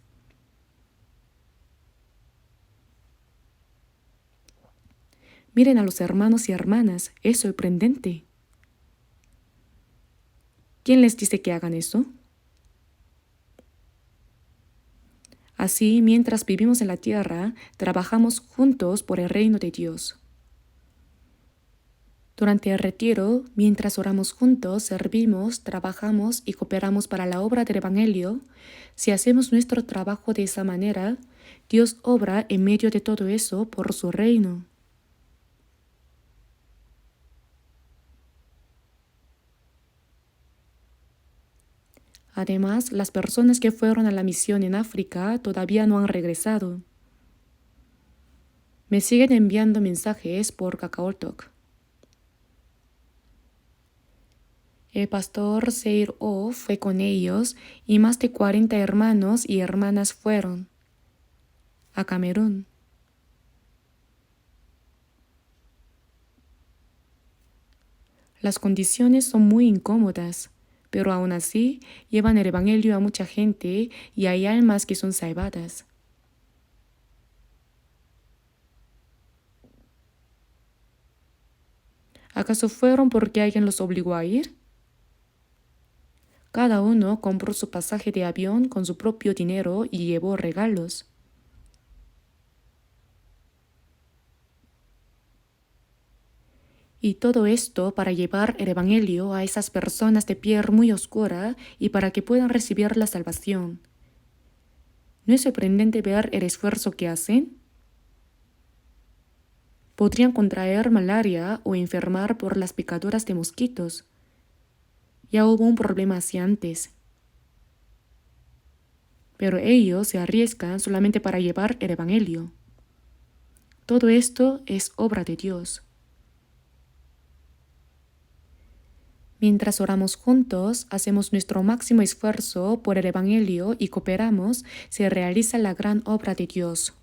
Miren a los hermanos y hermanas, es sorprendente. ¿Quién les dice que hagan eso? Así, mientras vivimos en la tierra, trabajamos juntos por el reino de Dios. Durante el retiro, mientras oramos juntos, servimos, trabajamos y cooperamos para la obra del Evangelio. Si hacemos nuestro trabajo de esa manera, Dios obra en medio de todo eso por su reino. Además, las personas que fueron a la misión en África todavía no han regresado. Me siguen enviando mensajes por KakaoTalk. El pastor Seir O fue con ellos y más de 40 hermanos y hermanas fueron a Camerún. Las condiciones son muy incómodas, pero aún así llevan el Evangelio a mucha gente y hay almas que son salvadas. ¿Acaso fueron porque alguien los obligó a ir? Cada uno compró su pasaje de avión con su propio dinero y llevó regalos. Y todo esto para llevar el Evangelio a esas personas de piel muy oscura y para que puedan recibir la salvación. ¿No es sorprendente ver el esfuerzo que hacen? Podrían contraer malaria o enfermar por las picaduras de mosquitos. Ya hubo un problema así antes. Pero ellos se arriesgan solamente para llevar el Evangelio. Todo esto es obra de Dios. Mientras oramos juntos, hacemos nuestro máximo esfuerzo por el Evangelio y cooperamos, se realiza la gran obra de Dios.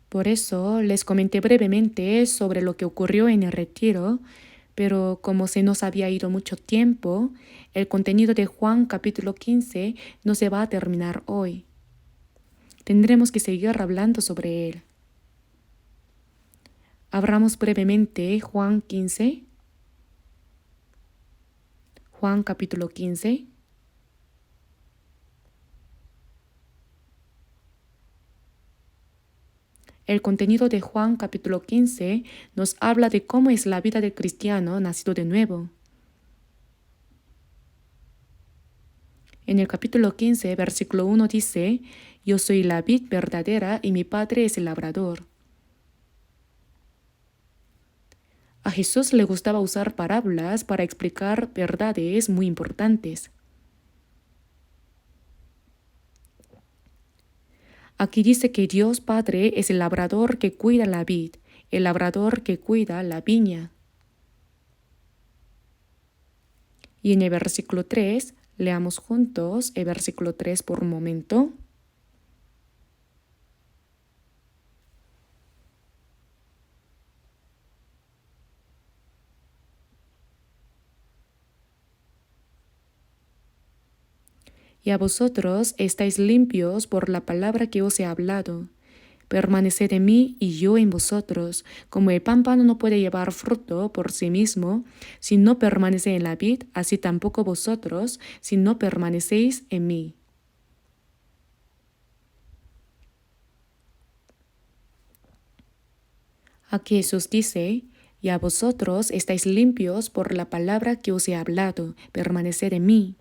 Por eso les comenté brevemente sobre lo que ocurrió en el retiro, pero como se nos había ido mucho tiempo, el contenido de Juan capítulo 15 no se va a terminar hoy. Tendremos que seguir hablando sobre él. Abramos brevemente Juan 15. Juan capítulo 15. El contenido de Juan capítulo 15 nos habla de cómo es la vida del cristiano nacido de nuevo. En el capítulo 15, versículo 1 dice: Yo soy la vid verdadera y mi Padre es el labrador. A Jesús le gustaba usar parábolas para explicar verdades muy importantes. Aquí dice que Dios Padre es el labrador que cuida la vid, el labrador que cuida la viña. Y en el versículo 3, leamos juntos el versículo 3 por un momento. Y a vosotros estáis limpios por la palabra que os he hablado. Permaneced en mí y yo en vosotros, como el pámpano no puede llevar fruto por sí mismo, si no permanece en la vid, así tampoco vosotros, si no permanecéis en mí. Aquí Jesús dice: y a vosotros estáis limpios por la palabra que os he hablado, permaneced en mí.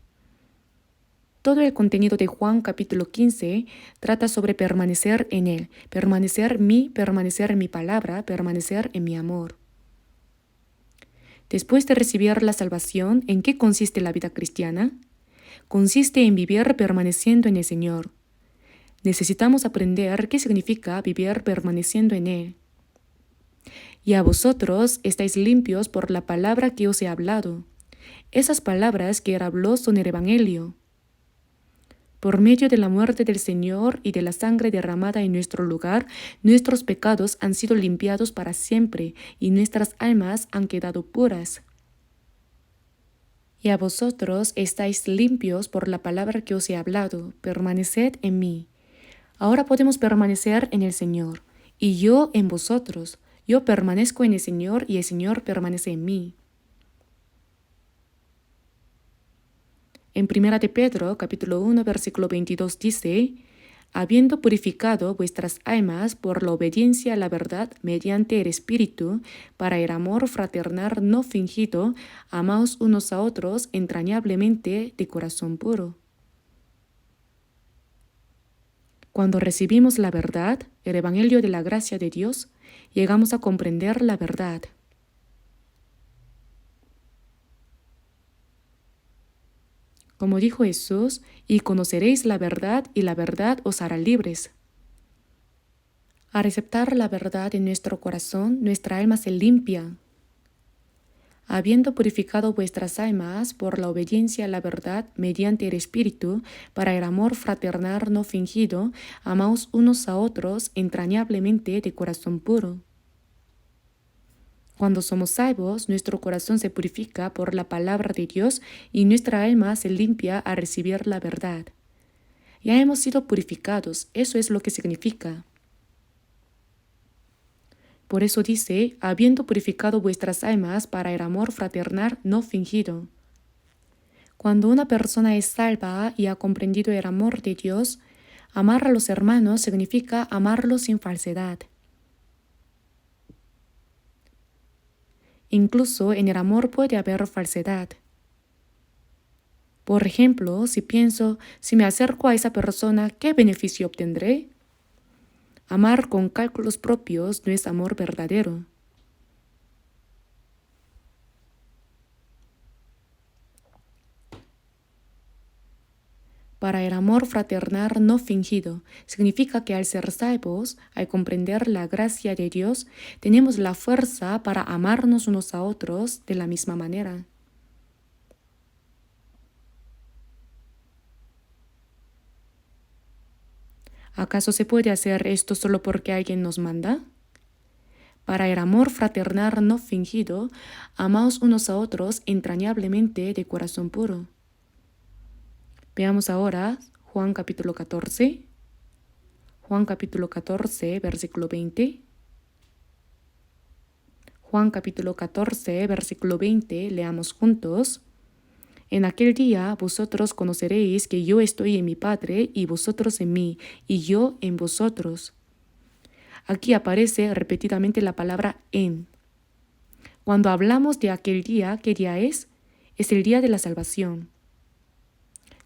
Todo el contenido de Juan capítulo 15 trata sobre permanecer en Él, permanecer en mi palabra, permanecer en mi amor. Después de recibir la salvación, ¿en qué consiste la vida cristiana? Consiste en vivir permaneciendo en el Señor. Necesitamos aprender qué significa vivir permaneciendo en Él. Y a vosotros estáis limpios por la palabra que os he hablado. Esas palabras que Él habló son el Evangelio. Por medio de la muerte del Señor y de la sangre derramada en nuestro lugar, nuestros pecados han sido limpiados para siempre y nuestras almas han quedado puras. Y a vosotros estáis limpios por la palabra que os he hablado. Permaneced en mí. Ahora podemos permanecer en el Señor, y yo en vosotros. Yo permanezco en el Señor y el Señor permanece en mí. En 1 de Pedro, capítulo 1, versículo 22 dice, habiendo purificado vuestras almas por la obediencia a la verdad mediante el Espíritu, para el amor fraternal no fingido, amaos unos a otros entrañablemente de corazón puro. Cuando recibimos la verdad, el Evangelio de la gracia de Dios, llegamos a comprender la verdad. Como dijo Jesús, y conoceréis la verdad, y la verdad os hará libres. Al aceptar la verdad en nuestro corazón, nuestra alma se limpia. Habiendo purificado vuestras almas por la obediencia a la verdad mediante el Espíritu, para el amor fraternal no fingido, amaos unos a otros entrañablemente de corazón puro. Cuando somos salvos, nuestro corazón se purifica por la palabra de Dios y nuestra alma se limpia al recibir la verdad. Ya hemos sido purificados, eso es lo que significa. Por eso dice, habiendo purificado vuestras almas para el amor fraternal no fingido. Cuando una persona es salva y ha comprendido el amor de Dios, amar a los hermanos significa amarlos sin falsedad. Incluso en el amor puede haber falsedad. Por ejemplo, si pienso, si me acerco a esa persona, ¿qué beneficio obtendré? Amar con cálculos propios no es amor verdadero. Para el amor fraternal no fingido, significa que al ser salvos, al comprender la gracia de Dios, tenemos la fuerza para amarnos unos a otros de la misma manera. ¿Acaso se puede hacer esto solo porque alguien nos manda? Para el amor fraternal no fingido, amaos unos a otros entrañablemente de corazón puro. Veamos ahora Juan capítulo 14. Juan capítulo 14, versículo 20. Juan capítulo 14, versículo 20, leamos juntos. En aquel día vosotros conoceréis que yo estoy en mi Padre y vosotros en mí, y yo en vosotros. Aquí aparece repetidamente la palabra en. Cuando hablamos de aquel día, ¿qué día es? Es el día de la salvación.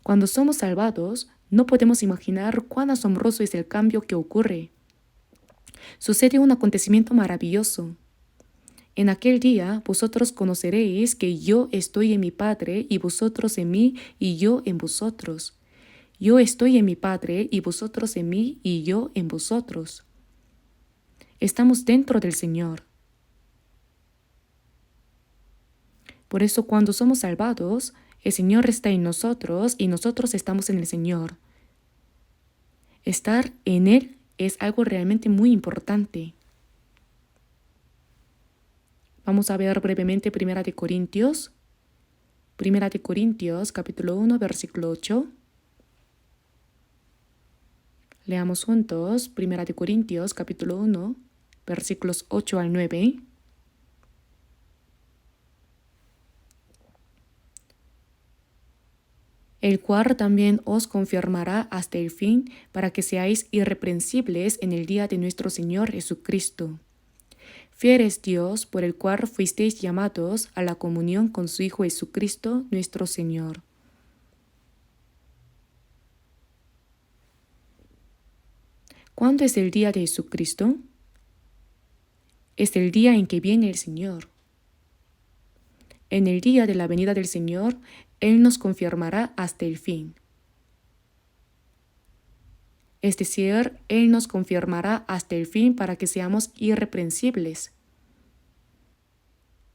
Cuando somos salvados, no podemos imaginar cuán asombroso es el cambio que ocurre. Sucede un acontecimiento maravilloso. En aquel día vosotros conoceréis que yo estoy en mi Padre y vosotros en mí y yo en vosotros. Yo estoy en mi Padre y vosotros en mí y yo en vosotros. Estamos dentro del Señor. Por eso cuando somos salvados, el Señor está en nosotros y nosotros estamos en el Señor. Estar en Él es algo realmente muy importante. Vamos a ver brevemente 1 de Corintios. 1 de Corintios, capítulo 1, versículo 8. Leamos juntos 1 de Corintios, capítulo 1, versículos 8 al 9. El cual también os confirmará hasta el fin, para que seáis irreprensibles en el día de nuestro Señor Jesucristo. Fiel es Dios, por el cual fuisteis llamados a la comunión con su Hijo Jesucristo, nuestro Señor. ¿Cuándo es el día de Jesucristo? Es el día en que viene el Señor. En el día de la venida del Señor, Él nos confirmará hasta el fin. Es decir, Él nos confirmará hasta el fin para que seamos irreprensibles.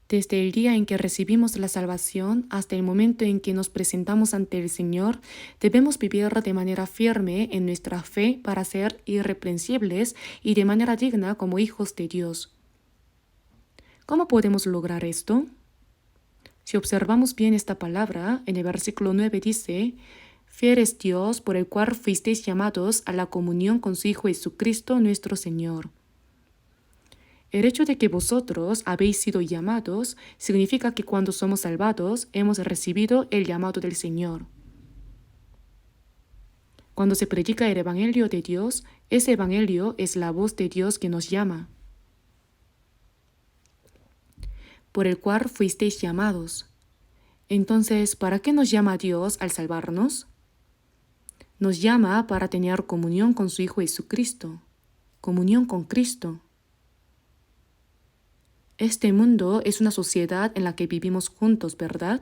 Desde el día en que recibimos la salvación hasta el momento en que nos presentamos ante el Señor, debemos vivir de manera firme en nuestra fe para ser irreprensibles y de manera digna como hijos de Dios. ¿Cómo podemos lograr esto? Si observamos bien esta palabra, en el versículo 9 dice: «Fiel es Dios por el cual fuisteis llamados a la comunión con su Hijo Jesucristo nuestro Señor». El hecho de que vosotros habéis sido llamados significa que cuando somos salvados hemos recibido el llamado del Señor. Cuando se predica el Evangelio de Dios, ese Evangelio es la voz de Dios que nos llama, por el cual fuisteis llamados. Entonces, ¿para qué nos llama Dios al salvarnos? Nos llama para tener comunión con su Hijo Jesucristo, comunión con Cristo. Este mundo es una sociedad en la que vivimos juntos, ¿verdad?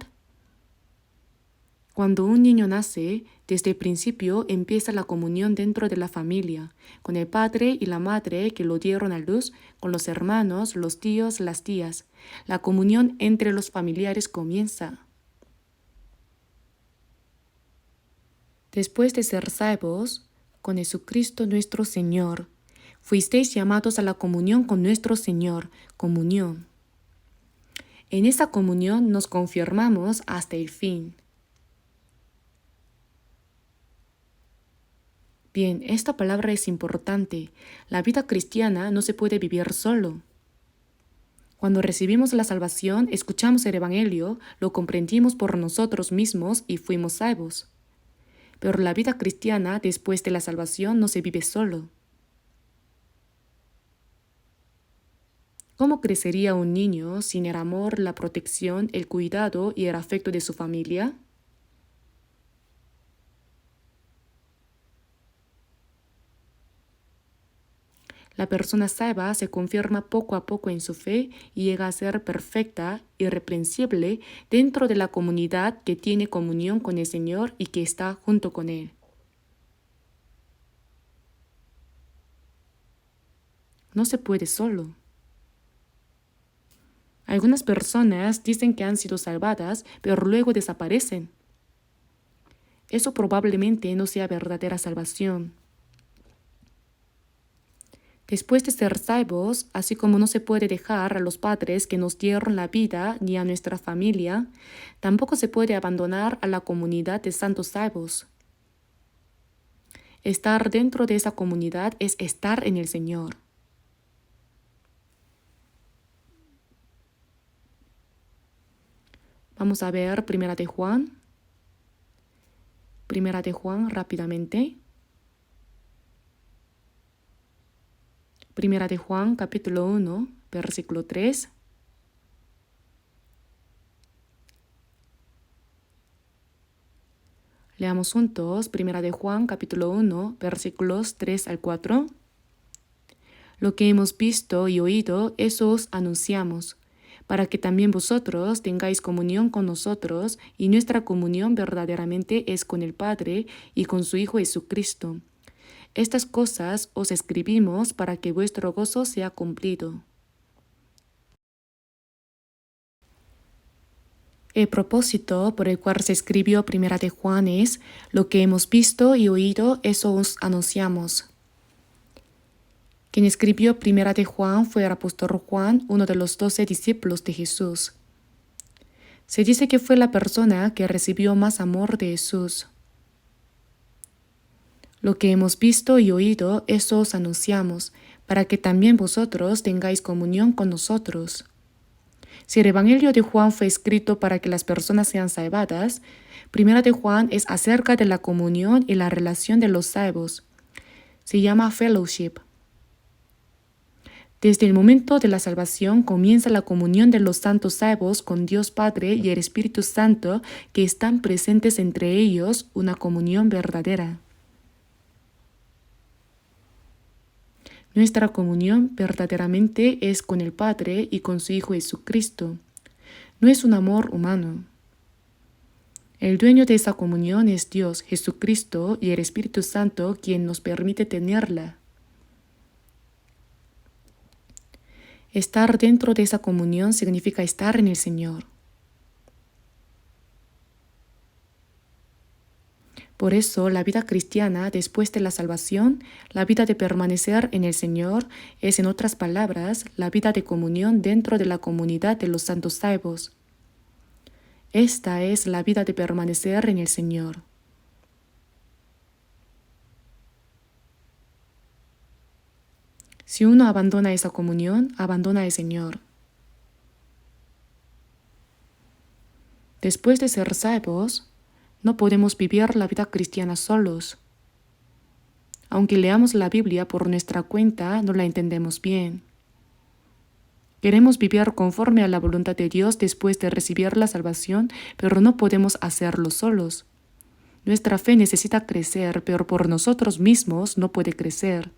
Cuando un niño nace, desde el principio empieza la comunión dentro de la familia, con el padre y la madre que lo dieron a luz, con los hermanos, los tíos, las tías. La comunión entre los familiares comienza. Después de ser salvos, con Jesucristo nuestro Señor, fuisteis llamados a la comunión con nuestro Señor, comunión. En esa comunión nos confirmamos hasta el fin. Bien, esta palabra es importante. La vida cristiana no se puede vivir solo. Cuando recibimos la salvación, escuchamos el Evangelio, lo comprendimos por nosotros mismos y fuimos salvos. Pero la vida cristiana después de la salvación no se vive solo. ¿Cómo crecería un niño sin el amor, la protección, el cuidado y el afecto de su familia? La persona salva se confirma poco a poco en su fe y llega a ser perfecta, irreprensible dentro de la comunidad que tiene comunión con el Señor y que está junto con Él. No se puede solo. Algunas personas dicen que han sido salvadas, pero luego desaparecen. Eso probablemente no sea verdadera salvación. Después de ser salvos, así como no se puede dejar a los padres que nos dieron la vida ni a nuestra familia, tampoco se puede abandonar a la comunidad de santos salvos. Estar dentro de esa comunidad es estar en el Señor. Vamos a ver Primera de Juan. Primera de Juan rápidamente. Primera de Juan, capítulo 1, versículo 3. Leamos juntos Primera de Juan, capítulo 1, versículos 3 al 4. Lo que hemos visto y oído, eso os anunciamos, para que también vosotros tengáis comunión con nosotros, y nuestra comunión verdaderamente es con el Padre y con su Hijo Jesucristo. Estas cosas os escribimos para que vuestro gozo sea cumplido. El propósito por el cual se escribió Primera de Juan es: lo que hemos visto y oído, eso os anunciamos. Quien escribió Primera de Juan fue el apóstol Juan, uno de los 12 discípulos de Jesús. Se dice que fue la persona que recibió más amor de Jesús. Lo que hemos visto y oído, eso os anunciamos, para que también vosotros tengáis comunión con nosotros. Si el Evangelio de Juan fue escrito para que las personas sean salvadas, Primera de Juan es acerca de la comunión y la relación de los salvos. Se llama fellowship. Desde el momento de la salvación comienza la comunión de los santos salvos con Dios Padre y el Espíritu Santo, que están presentes entre ellos, una comunión verdadera. Nuestra comunión verdaderamente es con el Padre y con su Hijo Jesucristo. no es un amor humano. El dueño de esa comunión es Dios, Jesucristo y el Espíritu Santo quien nos permite tenerla. Estar dentro de esa comunión significa estar en el Señor. Por eso, la vida cristiana después de la salvación, la vida de permanecer en el Señor, es, en otras palabras, la vida de comunión dentro de la comunidad de los santos salvos. Esta es la vida de permanecer en el Señor. Si uno abandona esa comunión, abandona al Señor. Después de ser salvos, no podemos vivir la vida cristiana solos. Aunque leamos la Biblia por nuestra cuenta, no la entendemos bien. Queremos vivir conforme a la voluntad de Dios después de recibir la salvación, pero no podemos hacerlo solos. Nuestra fe necesita crecer, pero por nosotros mismos no puede crecer.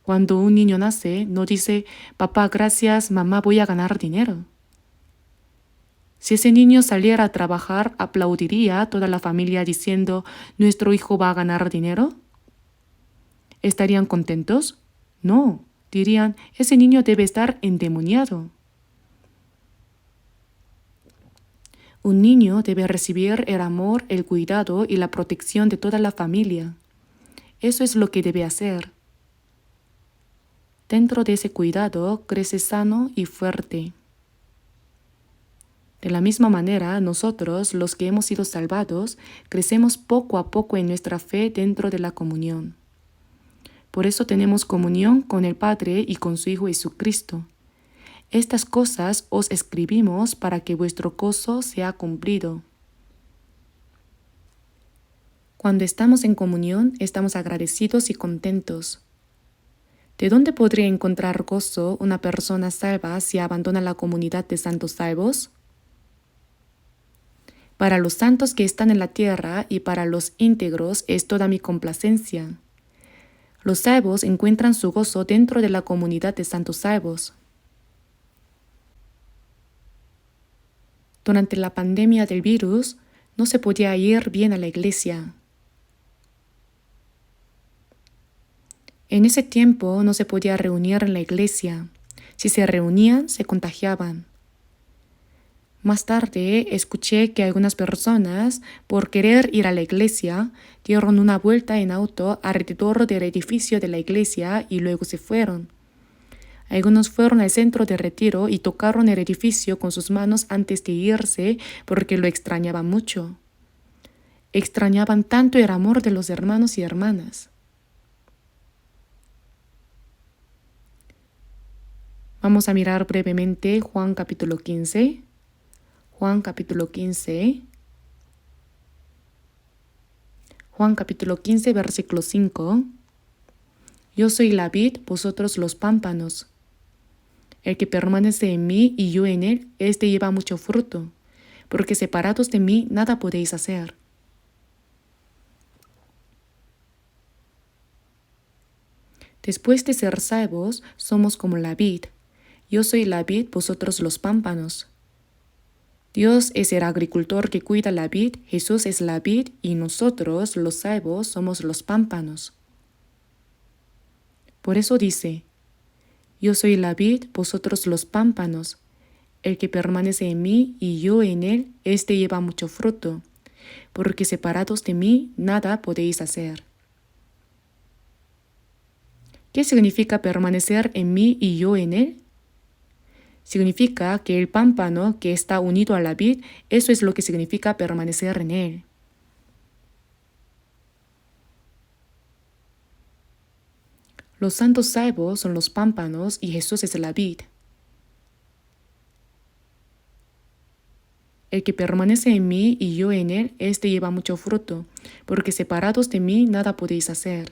Cuando un niño nace, no dice, papá, gracias, mamá, voy a ganar dinero. Si ese niño saliera a trabajar, ¿aplaudiría a toda la familia diciendo, nuestro hijo va a ganar dinero? ¿Estarían contentos? No, dirían, ese niño debe estar endemoniado. Un niño debe recibir el amor, el cuidado y la protección de toda la familia. Eso es lo que debe hacer. Dentro de ese cuidado crece sano y fuerte. De la misma manera, nosotros, los que hemos sido salvados, crecemos poco a poco en nuestra fe dentro de la comunión. Por eso tenemos comunión con el Padre y con su Hijo Jesucristo. Estas cosas os escribimos para que vuestro gozo sea cumplido. Cuando estamos en comunión, estamos agradecidos y contentos. ¿De dónde podría encontrar gozo una persona salva si abandona la comunidad de santos salvos? Para los santos que están en la tierra y para los íntegros es toda mi complacencia. Los salvos encuentran su gozo dentro de la comunidad de santos salvos. Durante la pandemia del virus, no se podía ir bien a la iglesia. En ese tiempo no se podía reunir en la iglesia. Si se reunían, se contagiaban. Más tarde escuché que algunas personas, por querer ir a la iglesia, dieron una vuelta en auto alrededor del edificio de la iglesia y luego se fueron. Algunos fueron al centro de retiro y tocaron el edificio con sus manos antes de irse porque lo extrañaban mucho. Extrañaban tanto el amor de los hermanos y hermanas. Vamos a mirar brevemente Juan capítulo 15. Juan capítulo 15. Juan capítulo 15, versículo 5. Yo soy la vid, vosotros los pámpanos. El que permanece en mí y yo en él, éste lleva mucho fruto, porque separados de mí nada podéis hacer. Después de ser salvos, somos como la vid. Yo soy la vid, vosotros los pámpanos. Dios es el agricultor que cuida la vid, Jesús es la vid y nosotros, los salvos, somos los pámpanos. Por eso dice, yo soy la vid, vosotros los pámpanos. El que permanece en mí y yo en él, éste lleva mucho fruto, porque separados de mí nada podéis hacer. ¿Qué significa permanecer en mí y yo en él? Significa que el pámpano que está unido a la vid, eso es lo que significa permanecer en él. Los santos salvos son los pámpanos y Jesús es la vid. El que permanece en mí y yo en él, éste lleva mucho fruto, porque separados de mí nada podéis hacer.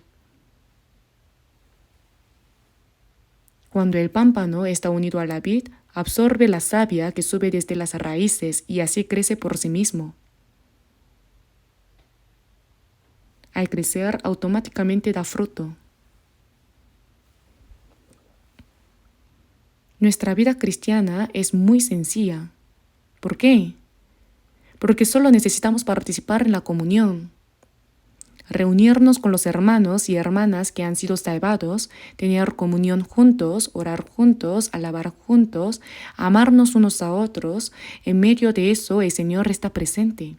Cuando el pámpano está unido a la vid, absorbe la savia que sube desde las raíces y así crece por sí mismo. Al crecer, automáticamente da fruto. Nuestra vida cristiana es muy sencilla. ¿Por qué? Porque solo necesitamos participar en la comunión, reunirnos con los hermanos y hermanas que han sido salvados, tener comunión juntos, orar juntos, alabar juntos, amarnos unos a otros. En medio de eso el Señor está presente.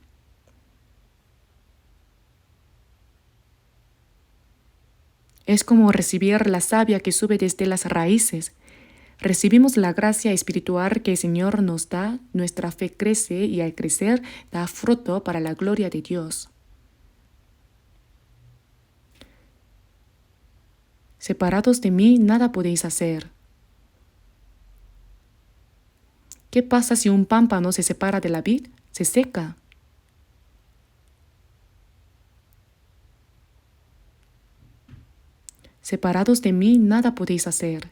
Es como recibir la savia que sube desde las raíces. Recibimos la gracia espiritual que el Señor nos da, nuestra fe crece y al crecer da fruto para la gloria de Dios. Separados de mí nada podéis hacer. ¿Qué pasa si un pámpano se separa de la vid? Se seca. Separados de mí nada podéis hacer.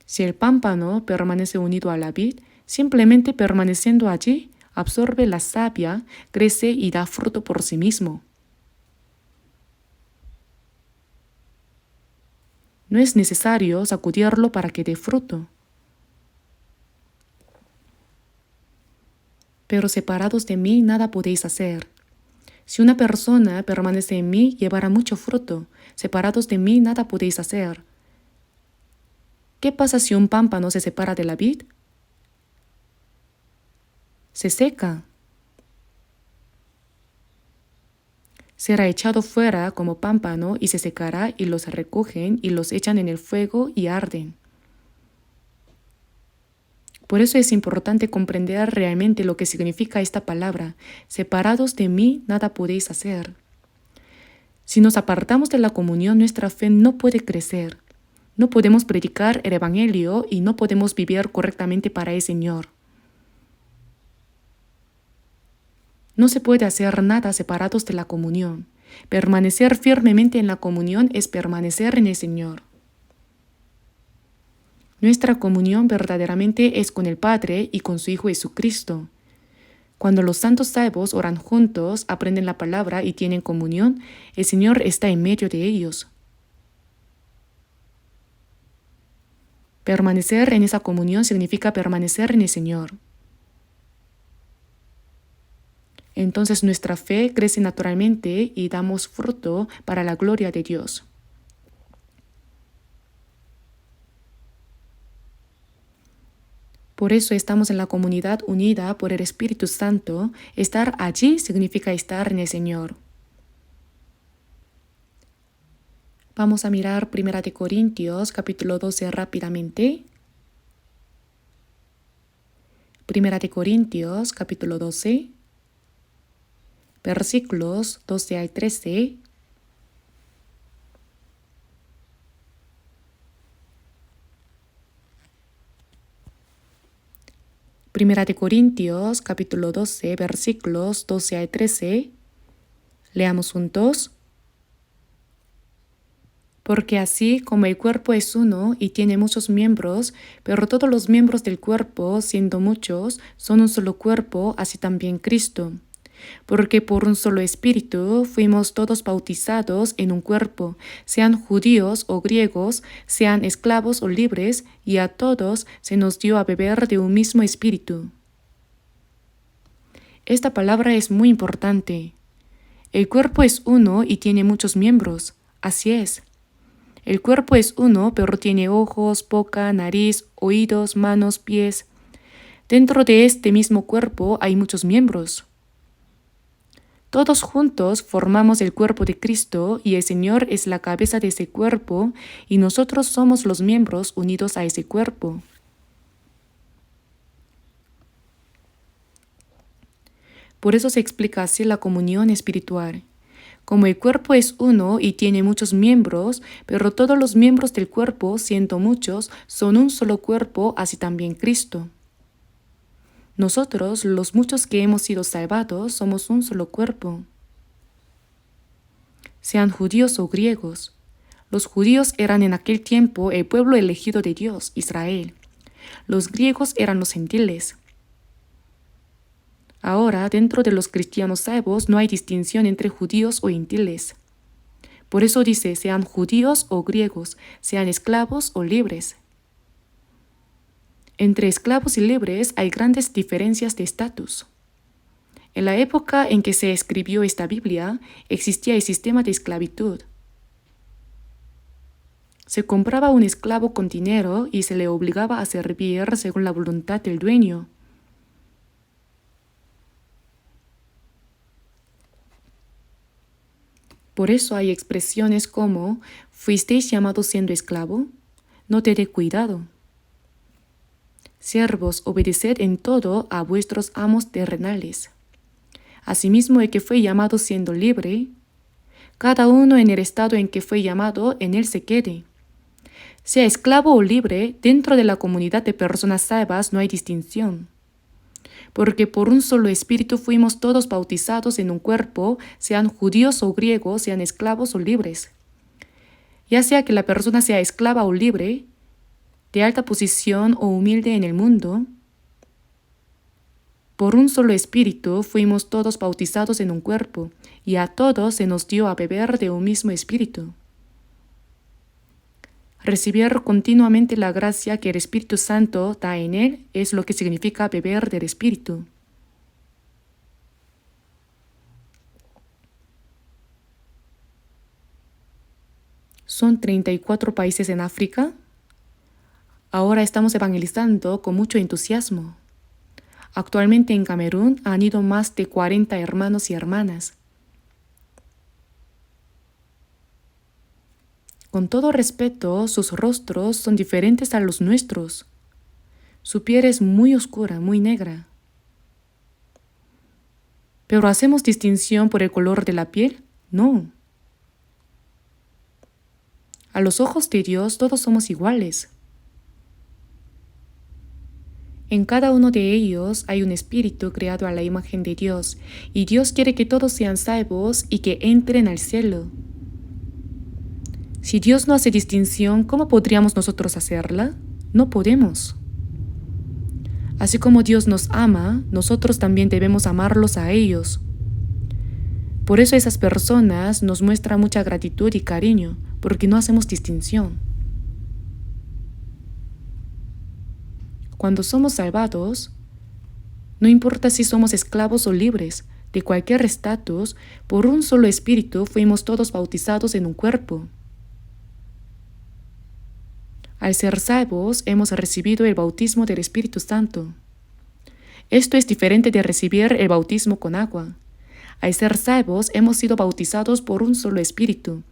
Si el pámpano permanece unido a la vid, simplemente permaneciendo allí, absorbe la savia, crece y da fruto por sí mismo. No es necesario sacudirlo para que dé fruto. Pero separados de mí nada podéis hacer. Si una persona permanece en mí, llevará mucho fruto. Separados de mí nada podéis hacer. ¿Qué pasa si un pámpano se separa de la vid? Se seca. Será echado fuera como pámpano y se secará y los recogen y los echan en el fuego y arden. Por eso es importante comprender realmente lo que significa esta palabra. Separados de mí nada podéis hacer. Si nos apartamos de la comunión, nuestra fe no puede crecer. No podemos predicar el Evangelio y no podemos vivir correctamente para el Señor. No se puede hacer nada separados de la comunión. Permanecer firmemente en la comunión es permanecer en el Señor. Nuestra comunión verdaderamente es con el Padre y con su Hijo Jesucristo. Cuando los santos salvos oran juntos, aprenden la palabra y tienen comunión, el Señor está en medio de ellos. Permanecer en esa comunión significa permanecer en el Señor. Entonces nuestra fe crece naturalmente y damos fruto para la gloria de Dios. Por eso estamos en la comunidad unida por el Espíritu Santo. Estar allí significa estar en el Señor. Vamos a mirar 1 Corintios capítulo 12 rápidamente. 1 Corintios capítulo 12, versículos 12 al 13. Primera de Corintios, capítulo 12, versículos 12 al 13. Leamos juntos. Porque así como el cuerpo es uno y tiene muchos miembros, pero todos los miembros del cuerpo, siendo muchos, son un solo cuerpo, así también Cristo. Porque por un solo espíritu fuimos todos bautizados en un cuerpo, sean judíos o griegos, sean esclavos o libres, y a todos se nos dio a beber de un mismo espíritu. Esta palabra es muy importante. El cuerpo es uno y tiene muchos miembros. Así es. El cuerpo es uno, pero tiene ojos, boca, nariz, oídos, manos, pies. Dentro de este mismo cuerpo hay muchos miembros. Todos juntos formamos el cuerpo de Cristo y el Señor es la cabeza de ese cuerpo y nosotros somos los miembros unidos a ese cuerpo. Por eso se explica así la comunión espiritual. Como el cuerpo es uno y tiene muchos miembros, pero todos los miembros del cuerpo, siendo muchos, son un solo cuerpo, así también Cristo. Nosotros, los muchos que hemos sido salvados, somos un solo cuerpo. Sean judíos o griegos. Los judíos eran en aquel tiempo el pueblo elegido de Dios, Israel. Los griegos eran los gentiles. Ahora, dentro de los cristianos salvos no hay distinción entre judíos o gentiles. Por eso dice, sean judíos o griegos, sean esclavos o libres. Entre esclavos y libres hay grandes diferencias de estatus. En la época en que se escribió esta Biblia, existía el sistema de esclavitud. Se compraba un esclavo con dinero y se le obligaba a servir según la voluntad del dueño. Por eso hay expresiones como, ¿fuisteis llamados siendo esclavo? No te dé cuidado. Siervos, obedeced en todo a vuestros amos terrenales. Asimismo, el que fue llamado siendo libre, cada uno en el estado en que fue llamado, en él se quede. Sea esclavo o libre, dentro de la comunidad de personas salvas no hay distinción. Porque por un solo espíritu fuimos todos bautizados en un cuerpo, sean judíos o griegos, sean esclavos o libres. Ya sea que la persona sea esclava o libre, de alta posición o humilde en el mundo, por un solo espíritu fuimos todos bautizados en un cuerpo, y a todos se nos dio a beber de un mismo espíritu. Recibir continuamente la gracia que el Espíritu Santo da en él es lo que significa beber del Espíritu. Son 34 países en África. Ahora estamos evangelizando con mucho entusiasmo. Actualmente en Camerún han ido más de 40 hermanos y hermanas. Con todo respeto, sus rostros son diferentes a los nuestros. Su piel es muy oscura, muy negra. ¿Pero hacemos distinción por el color de la piel? No. A los ojos de Dios todos somos iguales. En cada uno de ellos hay un espíritu creado a la imagen de Dios, y Dios quiere que todos sean salvos y que entren al cielo. Si Dios no hace distinción, ¿cómo podríamos nosotros hacerla? No podemos. Así como Dios nos ama, nosotros también debemos amarlos a ellos. Por eso esas personas nos muestran mucha gratitud y cariño, porque no hacemos distinción. Cuando somos salvados, no importa si somos esclavos o libres, de cualquier estatus, por un solo espíritu fuimos todos bautizados en un cuerpo. Al ser salvos, hemos recibido el bautismo del Espíritu Santo. Esto es diferente de recibir el bautismo con agua. Al ser salvos, hemos sido bautizados por un solo espíritu.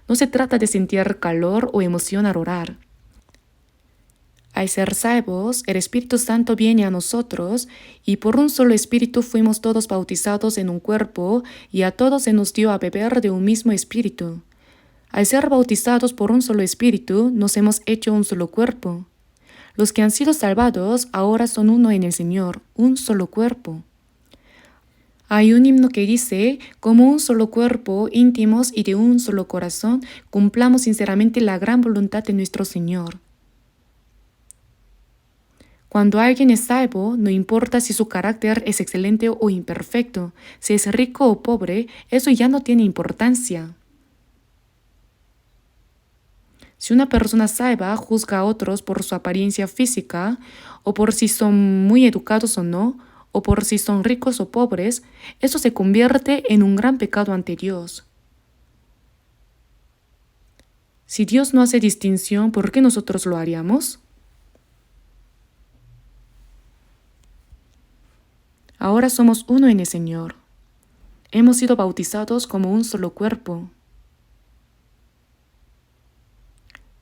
No se trata de sentir calor o emoción al orar. Al ser salvos, el Espíritu Santo viene a nosotros y por un solo espíritu fuimos todos bautizados en un cuerpo y a todos se nos dio a beber de un mismo espíritu. Al ser bautizados por un solo espíritu, nos hemos hecho un solo cuerpo. Los que han sido salvados ahora son uno en el Señor, un solo cuerpo. Hay un himno que dice, como un solo cuerpo, íntimos y de un solo corazón, cumplamos sinceramente la gran voluntad de nuestro Señor. Cuando alguien es salvo, no importa si su carácter es excelente o imperfecto, si es rico o pobre, eso ya no tiene importancia. Si una persona salva juzga a otros por su apariencia física, o por si son muy educados o no, o por si son ricos o pobres, eso se convierte en un gran pecado ante Dios. Si Dios no hace distinción, ¿por qué nosotros lo haríamos? Ahora somos uno en el Señor. Hemos sido bautizados como un solo cuerpo.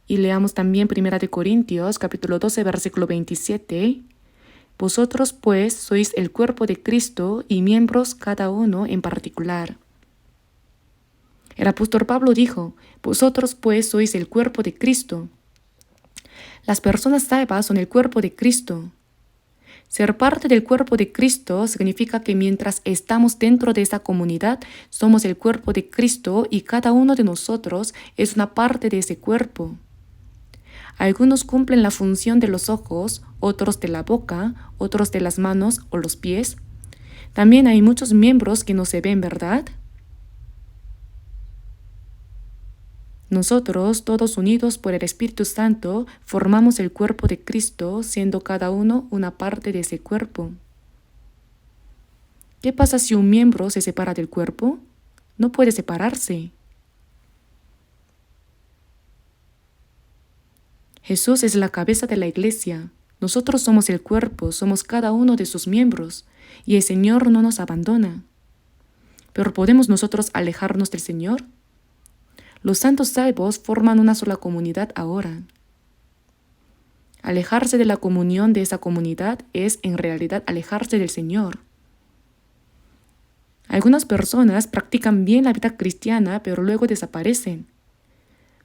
Y leamos también 1 Corintios, capítulo 12, versículo 27. Vosotros pues sois el cuerpo de Cristo y miembros cada uno en particular. El apóstol Pablo dijo, vosotros pues sois el cuerpo de Cristo. Las personas salvas son el cuerpo de Cristo. Ser parte del cuerpo de Cristo significa que mientras estamos dentro de esa comunidad, somos el cuerpo de Cristo y cada uno de nosotros es una parte de ese cuerpo. Algunos cumplen la función de los ojos, otros de la boca, otros de las manos o los pies. También hay muchos miembros que no se ven, ¿verdad? Nosotros, todos unidos por el Espíritu Santo, formamos el cuerpo de Cristo, siendo cada uno una parte de ese cuerpo. ¿Qué pasa si un miembro se separa del cuerpo? No puede separarse. Jesús es la cabeza de la iglesia. Nosotros somos el cuerpo, somos cada uno de sus miembros, y el Señor no nos abandona. ¿Pero podemos nosotros alejarnos del Señor? Los santos salvos forman una sola comunidad ahora. Alejarse de la comunión de esa comunidad es en realidad alejarse del Señor. Algunas personas practican bien la vida cristiana, pero luego desaparecen.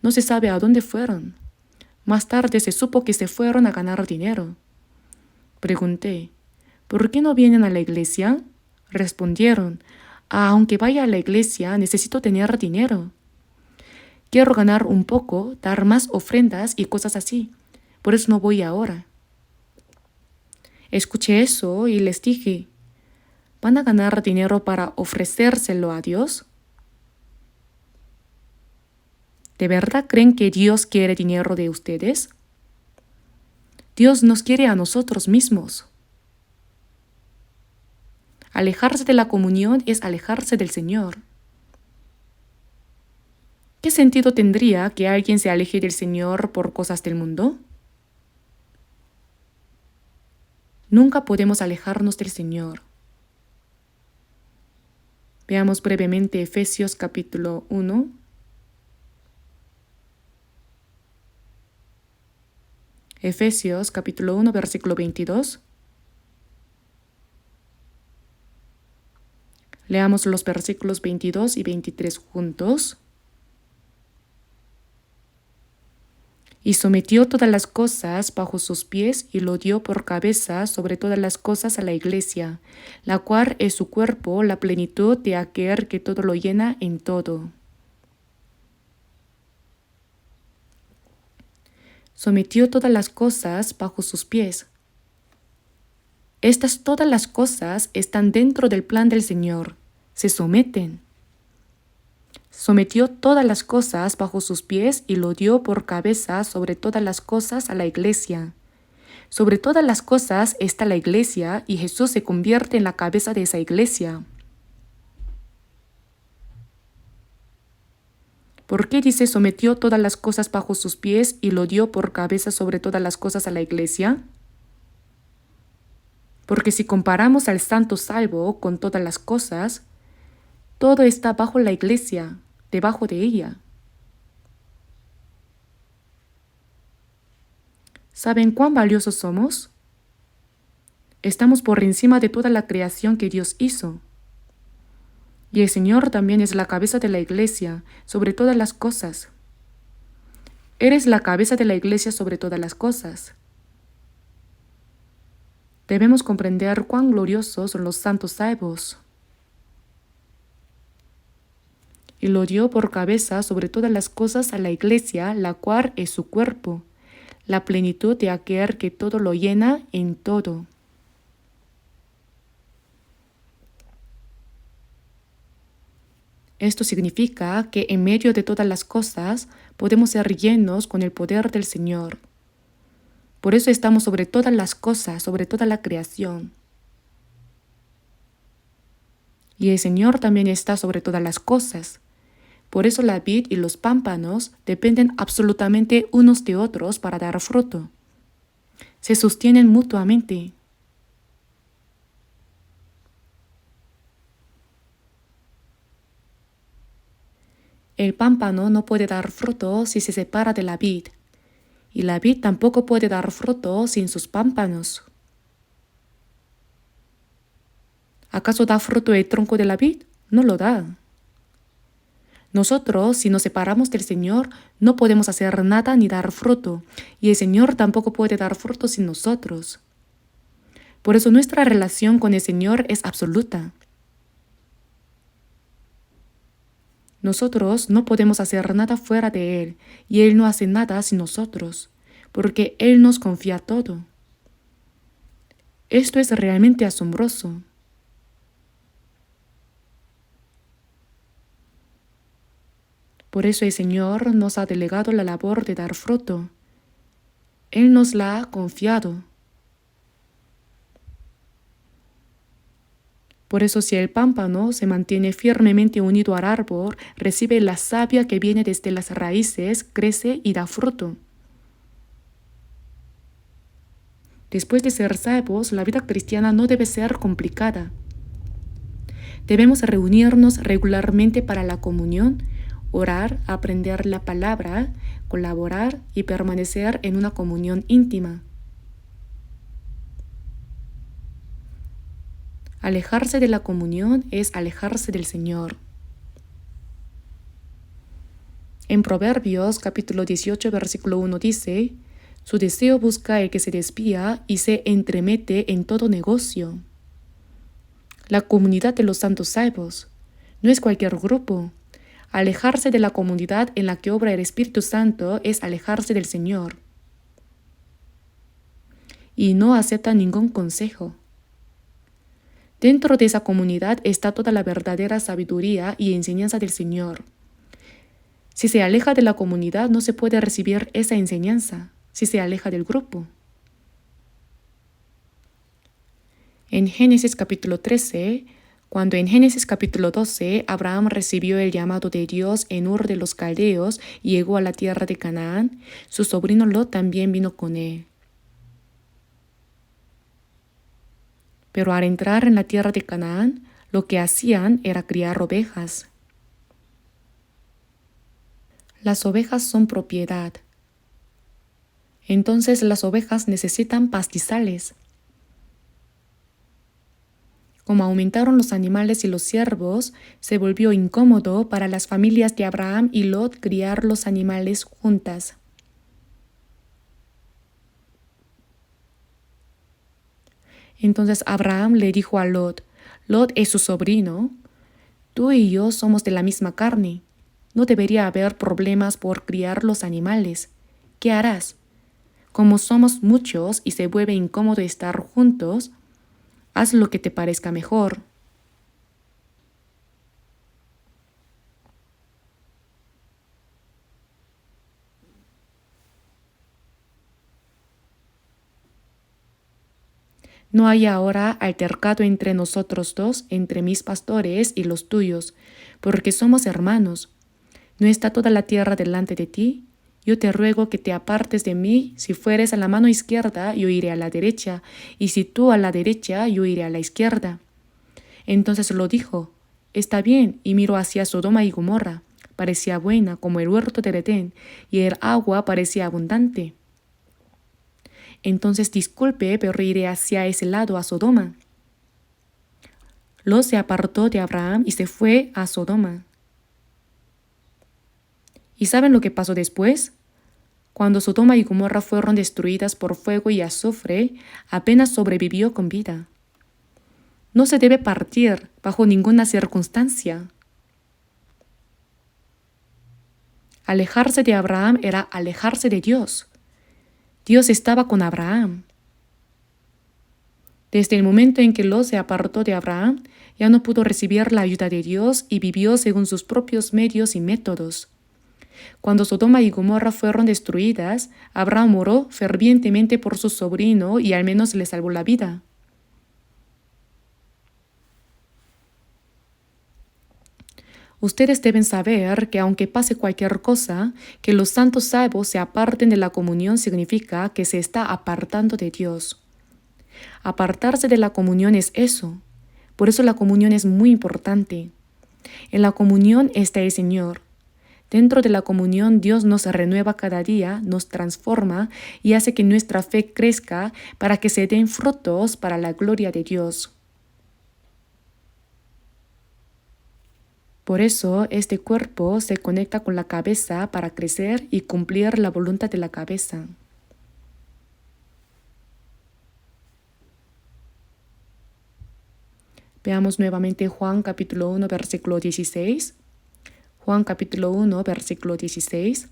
No se sabe a dónde fueron. Más tarde se supo que se fueron a ganar dinero. Pregunté, ¿por qué no vienen a la iglesia? Respondieron, aunque vaya a la iglesia, necesito tener dinero. Quiero ganar un poco, dar más ofrendas y cosas así. Por eso no voy ahora. Escuché eso y les dije, ¿van a ganar dinero para ofrecérselo a Dios? ¿De verdad creen que Dios quiere dinero de ustedes? Dios nos quiere a nosotros mismos. Alejarse de la comunión es alejarse del Señor. ¿Qué sentido tendría que alguien se aleje del Señor por cosas del mundo? Nunca podemos alejarnos del Señor. Veamos brevemente Efesios capítulo 1. Efesios capítulo 1, versículo 22. Leamos los versículos 22 y 23 juntos. Y sometió todas las cosas bajo sus pies y lo dio por cabeza sobre todas las cosas a la iglesia, la cual es su cuerpo, la plenitud de aquel que todo lo llena en todo. Sometió todas las cosas bajo sus pies. Estas todas las cosas están dentro del plan del Señor, se someten. Sometió todas las cosas bajo sus pies y lo dio por cabeza sobre todas las cosas a la iglesia. Sobre todas las cosas está la iglesia y Jesús se convierte en la cabeza de esa iglesia. ¿Por qué dice sometió todas las cosas bajo sus pies y lo dio por cabeza sobre todas las cosas a la iglesia? Porque si comparamos al santo salvo con todas las cosas, todo está bajo la iglesia, debajo de ella. ¿Saben cuán valiosos somos? Estamos por encima de toda la creación que Dios hizo. Y el Señor también es la cabeza de la iglesia sobre todas las cosas. Eres la cabeza de la iglesia sobre todas las cosas. Debemos comprender cuán gloriosos son los santos salvos. Y lo dio por cabeza sobre todas las cosas a la iglesia, la cual es su cuerpo, la plenitud de aquel que todo lo llena en todo. Esto significa que en medio de todas las cosas podemos ser llenos con el poder del Señor. Por eso estamos sobre todas las cosas, sobre toda la creación. Y el Señor también está sobre todas las cosas. Por eso la vid y los pámpanos dependen absolutamente unos de otros para dar fruto. Se sostienen mutuamente. El pámpano no puede dar fruto si se separa de la vid, y la vid tampoco puede dar fruto sin sus pámpanos. ¿Acaso da fruto el tronco de la vid? No lo da. Nosotros, si nos separamos del Señor, no podemos hacer nada ni dar fruto, y el Señor tampoco puede dar fruto sin nosotros. Por eso nuestra relación con el Señor es absoluta. Nosotros no podemos hacer nada fuera de Él, y Él no hace nada sin nosotros, porque Él nos confía todo. Esto es realmente asombroso. Por eso el Señor nos ha delegado la labor de dar fruto. Él nos la ha confiado. Por eso si el pámpano se mantiene firmemente unido al árbol, recibe la savia que viene desde las raíces, crece y da fruto. Después de ser salvos, la vida cristiana no debe ser complicada. Debemos reunirnos regularmente para la comunión, orar, aprender la palabra, colaborar y permanecer en una comunión íntima. Alejarse de la comunión es alejarse del Señor. En Proverbios capítulo 18, versículo 1 dice: su deseo busca el que se desvía y se entremete en todo negocio. La comunidad de los santos salvos no es cualquier grupo. Alejarse de la comunidad en la que obra el Espíritu Santo es alejarse del Señor. Y no acepta ningún consejo. Dentro de esa comunidad está toda la verdadera sabiduría y enseñanza del Señor. Si se aleja de la comunidad, no se puede recibir esa enseñanza. Si se aleja del grupo. En Génesis capítulo 13, cuando en Génesis capítulo 12 Abraham recibió el llamado de Dios en Ur de los Caldeos y llegó a la tierra de Canaán, su sobrino Lot también vino con él. Pero al entrar en la tierra de Canaán, lo que hacían era criar ovejas. Las ovejas son propiedad. Entonces las ovejas necesitan pastizales. Como aumentaron los animales y los ciervos, se volvió incómodo para las familias de Abraham y Lot criar los animales juntas. Entonces Abraham le dijo a Lot: Lot es su sobrino, tú y yo somos de la misma carne. No debería haber problemas por criar los animales. ¿Qué harás? Como somos muchos y se vuelve incómodo estar juntos, haz lo que te parezca mejor. No hay ahora altercado entre nosotros dos, entre mis pastores y los tuyos, porque somos hermanos. ¿No está toda la tierra delante de ti? Yo te ruego que te apartes de mí. Si fueres a la mano izquierda, yo iré a la derecha, y si tú a la derecha, yo iré a la izquierda. Entonces lo dijo: está bien, y miró hacia Sodoma y Gomorra. Parecía buena como el huerto de Edén, y el agua parecía abundante. Entonces disculpe, pero iré hacia ese lado, a Sodoma. Lot se apartó de Abraham y se fue a Sodoma. ¿Y saben lo que pasó después? Cuando Sodoma y Gomorra fueron destruidas por fuego y azufre, apenas sobrevivió con vida. No se debe partir bajo ninguna circunstancia. Alejarse de Abraham era alejarse de Dios. Dios estaba con Abraham. Desde el momento en que Lot se apartó de Abraham, ya no pudo recibir la ayuda de Dios y vivió según sus propios medios y métodos. Cuando Sodoma y Gomorra fueron destruidas, Abraham oró fervientemente por su sobrino y al menos le salvó la vida. Ustedes deben saber que aunque pase cualquier cosa, que los santos salvos se aparten de la comunión significa que se está apartando de Dios. Apartarse de la comunión es eso. Por eso la comunión es muy importante. En la comunión está el Señor. Dentro de la comunión Dios nos renueva cada día, nos transforma y hace que nuestra fe crezca para que se den frutos para la gloria de Dios. Por eso este cuerpo se conecta con la cabeza para crecer y cumplir la voluntad de la cabeza. Veamos nuevamente Juan capítulo 1, versículo 16. Juan capítulo 1, versículo 16.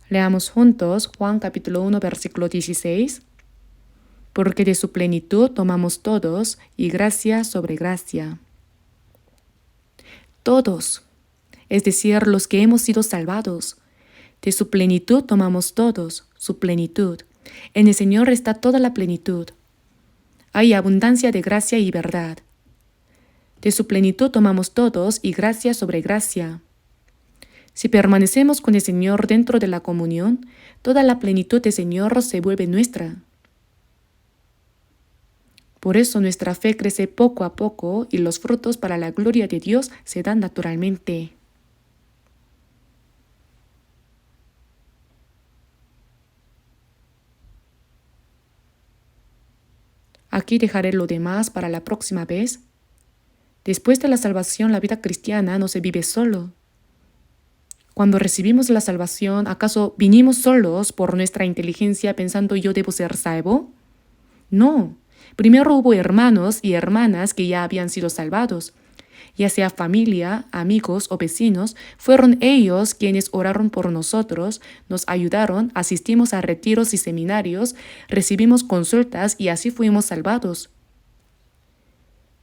Leamos juntos Juan capítulo 1, versículo 16. porque de su plenitud tomamos todos y gracia sobre gracia. Todos, es decir, los que hemos sido salvados. De su plenitud tomamos todos, su plenitud. En el Señor está toda la plenitud. Hay abundancia de gracia y verdad. De su plenitud tomamos todos y gracia sobre gracia. Si permanecemos con el Señor dentro de la comunión, toda la plenitud del Señor se vuelve nuestra. Por eso nuestra fe crece poco a poco y los frutos para la gloria de Dios se dan naturalmente. Aquí dejaré lo demás para la próxima vez. Después de la salvación, la vida cristiana no se vive solo. Cuando recibimos la salvación, ¿acaso vinimos solos por nuestra inteligencia pensando yo debo ser salvo? No. Primero hubo hermanos y hermanas que ya habían sido salvados. Ya sea familia, amigos o vecinos, fueron ellos quienes oraron por nosotros, nos ayudaron, asistimos a retiros y seminarios, recibimos consultas y así fuimos salvados.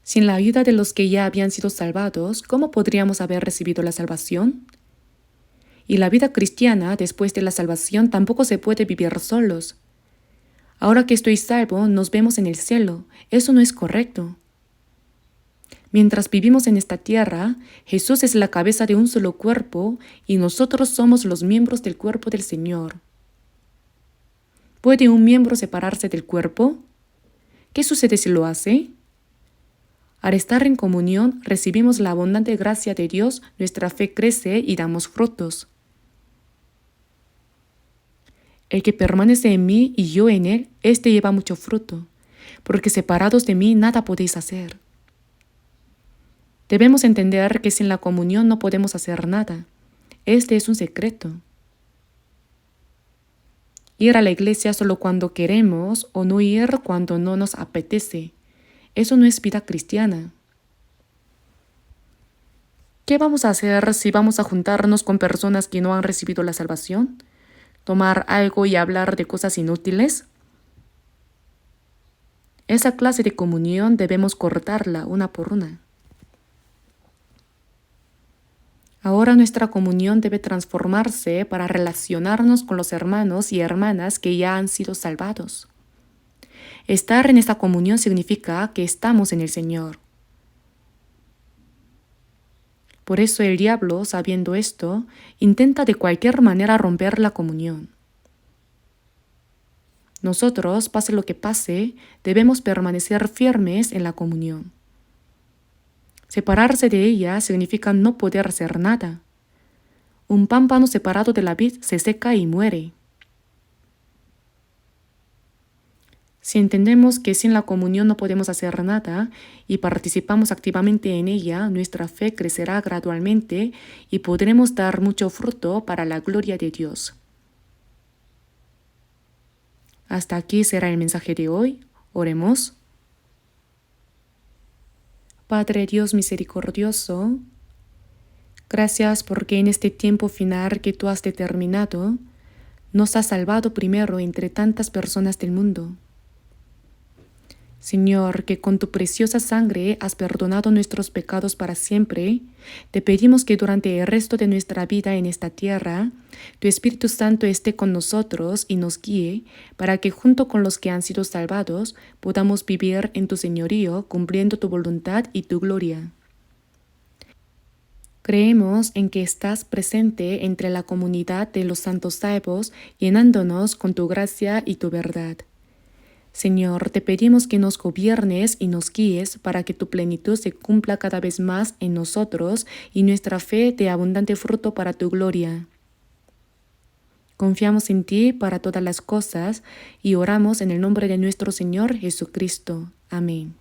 Sin la ayuda de los que ya habían sido salvados, ¿cómo podríamos haber recibido la salvación? Y la vida cristiana después de la salvación tampoco se puede vivir solos. Ahora que estoy salvo, nos vemos en el cielo. Eso no es correcto. Mientras vivimos en esta tierra, Jesús es la cabeza de un solo cuerpo y nosotros somos los miembros del cuerpo del Señor. ¿Puede un miembro separarse del cuerpo? ¿Qué sucede si lo hace? Al estar en comunión, recibimos la abundante gracia de Dios, nuestra fe crece y damos frutos. El que permanece en mí y yo en él, éste lleva mucho fruto, porque separados de mí nada podéis hacer. Debemos entender que sin la comunión no podemos hacer nada. Este es un secreto. Ir a la iglesia solo cuando queremos o no ir cuando no nos apetece. Eso no es vida cristiana. ¿Qué vamos a hacer si vamos a juntarnos con personas que no han recibido la salvación? ¿Tomar algo y hablar de cosas inútiles? Esa clase de comunión debemos cortarla una por una. Ahora nuestra comunión debe transformarse para relacionarnos con los hermanos y hermanas que ya han sido salvados. Estar en esta comunión significa que estamos en el Señor. Por eso el diablo, sabiendo esto, intenta de cualquier manera romper la comunión. Nosotros, pase lo que pase, debemos permanecer firmes en la comunión. Separarse de ella significa no poder hacer nada. Un pámpano separado de la vid se seca y muere. Si entendemos que sin la comunión no podemos hacer nada y participamos activamente en ella, nuestra fe crecerá gradualmente y podremos dar mucho fruto para la gloria de Dios. Hasta aquí será el mensaje de hoy. Oremos. Padre Dios misericordioso, gracias porque en este tiempo final que tú has determinado, nos has salvado primero entre tantas personas del mundo. Señor, que con tu preciosa sangre has perdonado nuestros pecados para siempre, te pedimos que durante el resto de nuestra vida en esta tierra, tu Espíritu Santo esté con nosotros y nos guíe, para que junto con los que han sido salvados podamos vivir en tu señorío, cumpliendo tu voluntad y tu gloria. Creemos en que estás presente entre la comunidad de los santos salvos, llenándonos con tu gracia y tu verdad. Señor, te pedimos que nos gobiernes y nos guíes para que tu plenitud se cumpla cada vez más en nosotros y nuestra fe dé abundante fruto para tu gloria. Confiamos en ti para todas las cosas y oramos en el nombre de nuestro Señor Jesucristo. Amén.